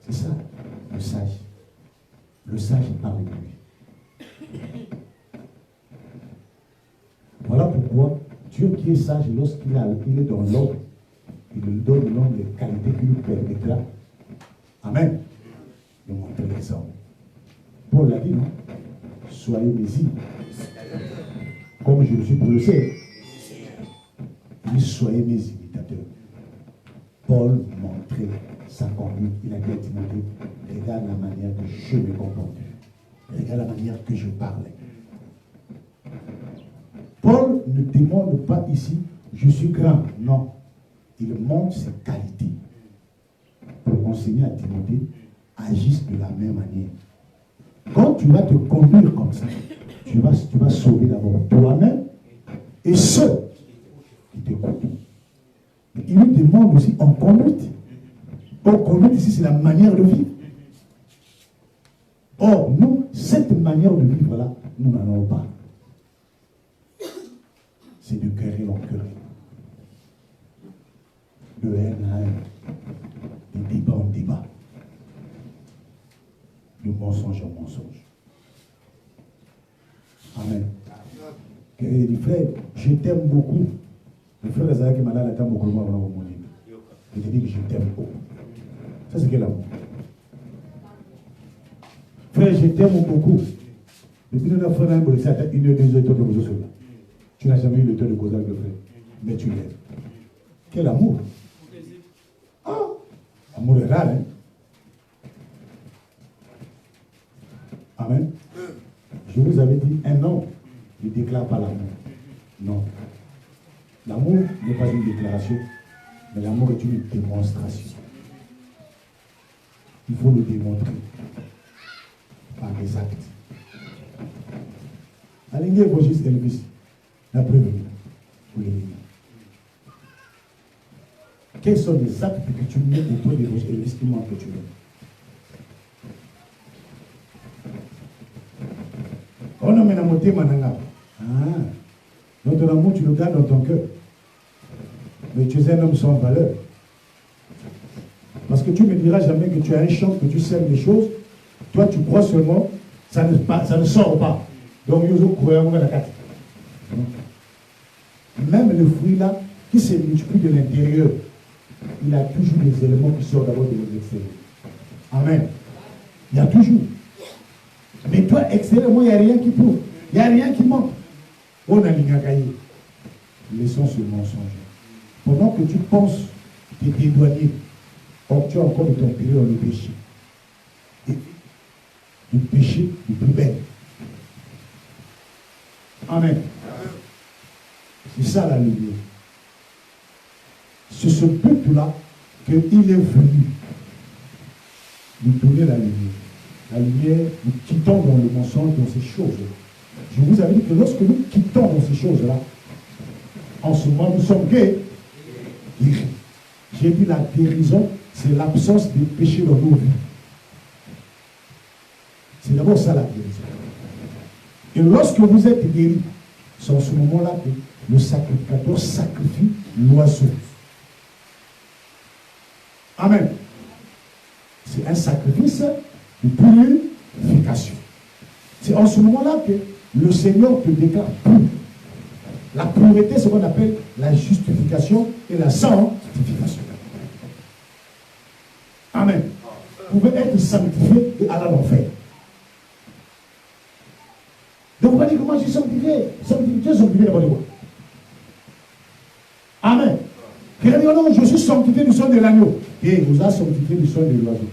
C'est ça, le sage. Le sage parle de lui. Voilà pourquoi Dieu qui est sage, lorsqu'il est dans l'homme, il lui donne l'homme les qualités qui lui permettra, amen, de montrer l'exemple. Paul l'a dit, non? Soyez mes îles. Comme je le suis pour le ciel. Il dit, soyez mes imitateurs. Paul montrait sa conduite. Il a dit à Timothée, regarde la manière que je me comporte. Regarde la manière que je parle. Paul ne demande pas ici, je suis grand. Non. Il montre ses qualités. Pour enseigner à Timothée, agisse de la même manière. Quand tu vas te conduire comme ça, tu vas sauver d'abord toi-même et ceux qui t'écoutent. Il nous demande aussi en conduite. Or, conduite ici, c'est la manière de vivre. Or, nous, cette manière de vivre-là, nous n'en avons pas. C'est de querelle en querelle. De haine à haine. De débat en débat. De mensonge en mensonge. Amen. Et les frères, je t'aime beaucoup. Le frère Azara qui m'a dit, il t'aime beaucoup. Il te dit que je t'aime beaucoup. Ça, c'est quel amour? Frère, je t'aime beaucoup. Depuis que nous avons fait un peu, c'est à 1 heure, 2 heures, 3 heures, tu n'as jamais eu le temps de causer avec le frère. Mais tu l'aimes. Quel amour? L'amour est rare, hein? Amen. Je vous avais dit, un homme ne déclare pas l'amour. Non. L'amour n'est pas une déclaration, mais l'amour est une démonstration. Il faut le démontrer par des actes. Aligné vos juste Elvis, la preuve pour l'éliminer. Quels sont les actes que tu mets autour de vos Elvis qui manquent que tu mets? Oh non, mais notre amour, tu le gardes dans ton cœur. Mais tu es un homme sans valeur. Parce que tu ne me diras jamais que tu as un champ, que tu sèmes des choses. Toi, tu crois seulement, ça ne sort pas. Donc, nous avons la carte. Même le fruit là, qui se multiplie de l'intérieur, il a toujours des éléments qui sortent d'abord de l'extérieur. Amen. Il y a toujours. Mais toi, extérieurement, il n'y a rien qui prouve. Il n'y a rien qui manque. On a l'ingagaï. Laissons ce mensonge. Pendant que tu penses te t'éloigner, or tu as encore de t'empirer dans le péché. Et le péché le plus bel. Amen. C'est ça la lumière. C'est ce but-là qu'il est venu nous donner la lumière. La lumière, nous quittons dans le mensonge, dans ces choses. Je vous avais dit que lorsque nous quittons dans ces choses-là, en ce moment, nous sommes guéris. J'ai dit la guérison, c'est l'absence de péché dans nos vies. C'est d'abord ça la guérison. Et lorsque vous êtes guéri, c'est en ce moment-là que le sacrificateur sacrifie l'oiseau. Amen. C'est un sacrifice de purification. C'est en ce moment-là que le Seigneur te déclare pur. La pureté, c'est ce qu'on appelle la justification et la sanctification. Amen. Vous pouvez être sanctifié et aller à l'enfer. Donc vous allez dire comment je suis sanctifié. Sanctifié d'abord de quoi? Amen. Quelqu'un dit non, je suis sanctifié du sang de l'agneau. Et vous avez sanctifié du sang de l'oiseau.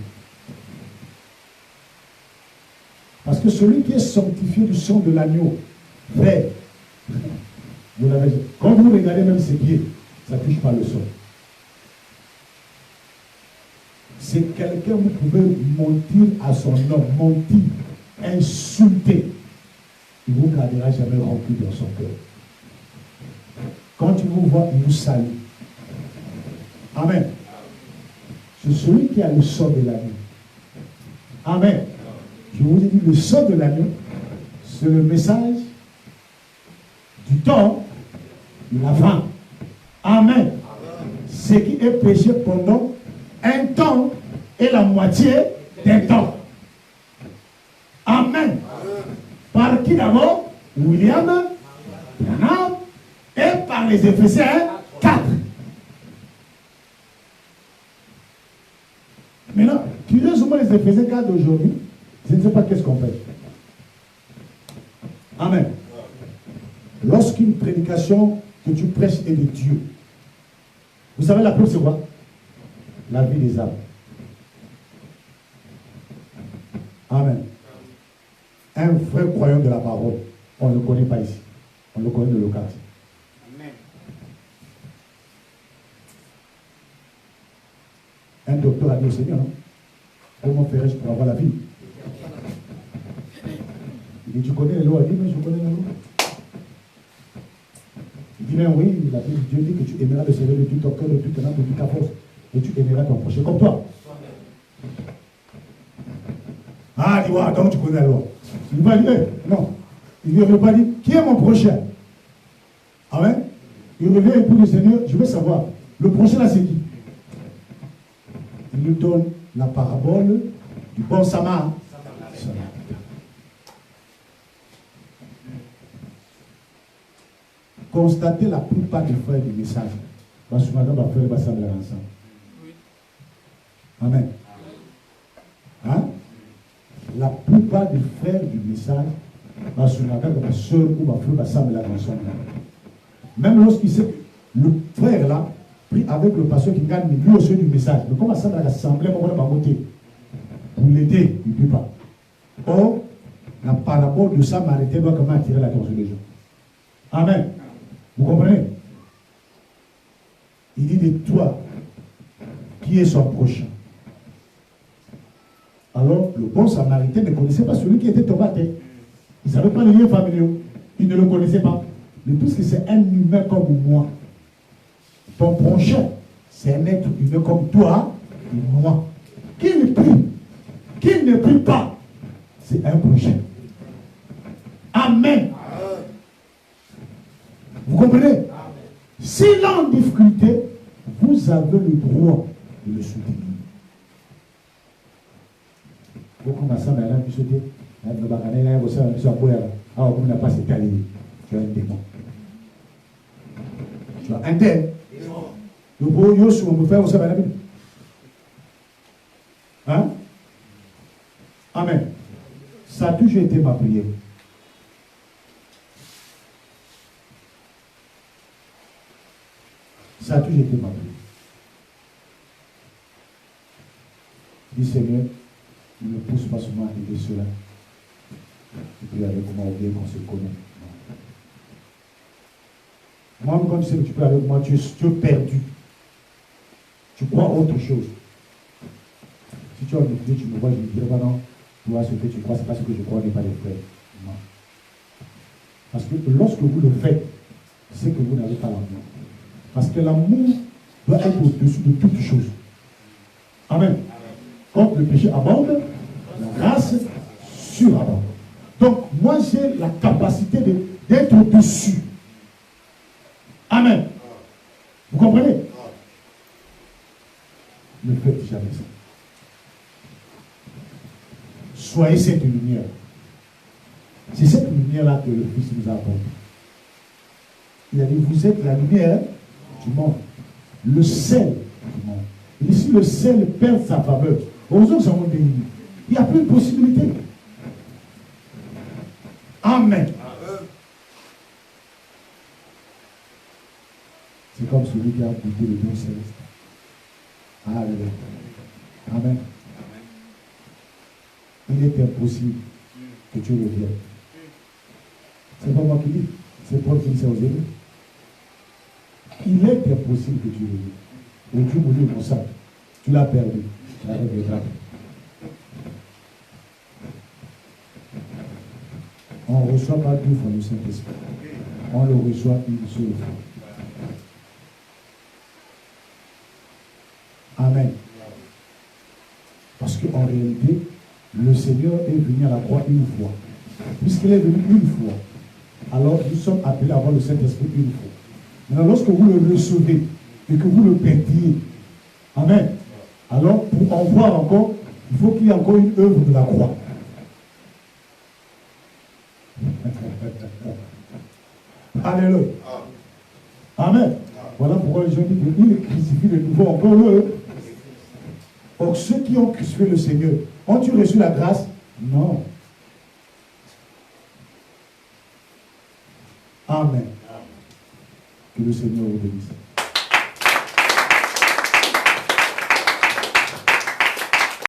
Parce que celui qui est sanctifié du sang de l'agneau, frère, vous l'avez dit, quand vous regardez même ses pieds, ça ne touche pas le sol. C'est quelqu'un, vous pouvez mentir à son nom, mentir, insulter. Il ne vous gardera jamais rempli dans son cœur. Quand il vous voit, il vous salue. Amen. C'est celui qui a le sang de l'agneau. Amen. Je vous ai dit, le sang de l'agneau, c'est le message du temps de la fin. Amen. Ce qui est péché pendant un temps et la moitié d'un temps. Amen. Par qui d'abord? William Branham et par les Éphésiens 4. Maintenant, curieusement, les Éphésiens 4 d'aujourd'hui, je ne sais pas qu'est-ce qu'on fait. Amen. Lorsqu'une prédication que tu prêches est de Dieu, vous savez la preuve c'est quoi? La vie des âmes. Amen. Un vrai croyant de la parole, on ne le connaît pas ici. On le connaît de l'occasion. Amen. Un docteur a dit au Seigneur, non? Comment ferais-je pour avoir la vie? Il dit, tu connais les lois? Il dit, mais je connais les lois. Il dit, mais oui, la Bible de Dieu dit que tu aimeras le Seigneur de tout ton cœur, de toute ton âme, de toute ta force. Et tu aimeras ton prochain comme toi. Ah, il dit, ouais, donc tu connais la loi. Il va dire, non. Il ne veut pas dire, qui est mon prochain? Amen. Il revient et dit, le Seigneur, je veux savoir, le prochain là c'est qui? Il nous donne la parabole du bon Samaritain. Constatez la plupart des frères du message. Parce que madame va faire le bassin de ensemble. Amen. Hein? La plupart des frères du message, parce que madame va soeur ou va faire le bassin de ensemble. Même lorsqu'il sait que le frère là pris avec le pasteur qui gagne lui aussi du message. Mais comment ça dans l'assemblée, on va pas voter pour l'aider, il ne peut pas. Or, la parabole de Samaritain doit comment attirer l'attention des gens. Amen. Vous comprenez? Il dit de toi, qui est son prochain. Alors, le bon Samaritain ne connaissait pas celui qui était tombé à terre. Il ne savait pas les liens familiaux. Il ne le connaissait pas. Mais puisque c'est un humain comme moi, ton prochain, c'est un être humain comme toi et moi. Qui ne prie pas, c'est un prochain. Amen. Vous comprenez? S'il est en difficulté, vous avez le droit de le soutenir. Vous commencez à me soutenir. Alors, vous n'avez pas cet allié. Tu as un démon. Tu as un démon. Le beau Yosu, on me fait aussi la Bible. Hein? Amen. Ça a toujours été ma prière. Ça a toujours été ma prière. Dis Seigneur, ne me pousse pas seulement à aider cela. Et puis avec moi, oublier qu'on se connaît. Non. Moi, quand tu sais que tu peux avec moi, tu es perdu. Tu crois autre chose. Si tu as une idée, tu me vois, je me dirais, bah non, toi, ce que tu crois, c'est pas ce que je crois, n'est pas les frères. Non. Parce que lorsque vous le faites, c'est que vous n'avez pas l'amour. Parce que l'amour doit être au-dessus de toutes choses. Amen. Quand le péché abonde, la grâce surabonde. Donc, moi, j'ai la capacité d'être au-dessus. Amen. Vous comprenez? Ne faites jamais ça. Soyez cette lumière. C'est cette lumière-là que le Fils nous a apportée. Il a dit, vous êtes la lumière du monde. Le sel du monde. Et si le sel perd sa faveur, heureusement que ça va dénigrer. Il n'y a plus de possibilité. Amen. C'est comme celui qui a goûté le don céleste. Alléluia. Amen. Il est impossible que tu le viennes. C'est pas moi qui dis, c'est Paul qui dit ça aux Hébreux. Il est impossible que tu le viennes. Et Dieu me dit pour ça, tu l'as perdu. Tu l'as regretté. On ne reçoit pas deux fois le Saint-Esprit. On le reçoit une seule fois. Amen. Parce qu'en réalité, le Seigneur est venu à la croix une fois. Puisqu'il est venu une fois, alors nous sommes appelés à avoir le Saint-Esprit une fois. Maintenant, lorsque vous le recevez et que vous le perdiez, amen, alors pour en voir encore, il faut qu'il y ait encore une œuvre de la croix. Alléluia. Amen. Voilà pourquoi les gens disent qu'il crucifie de nouveau encore eux. Or, ceux qui ont crucifié le Seigneur, ont-ils reçu la grâce? Non. Amen. Que le Seigneur vous bénisse.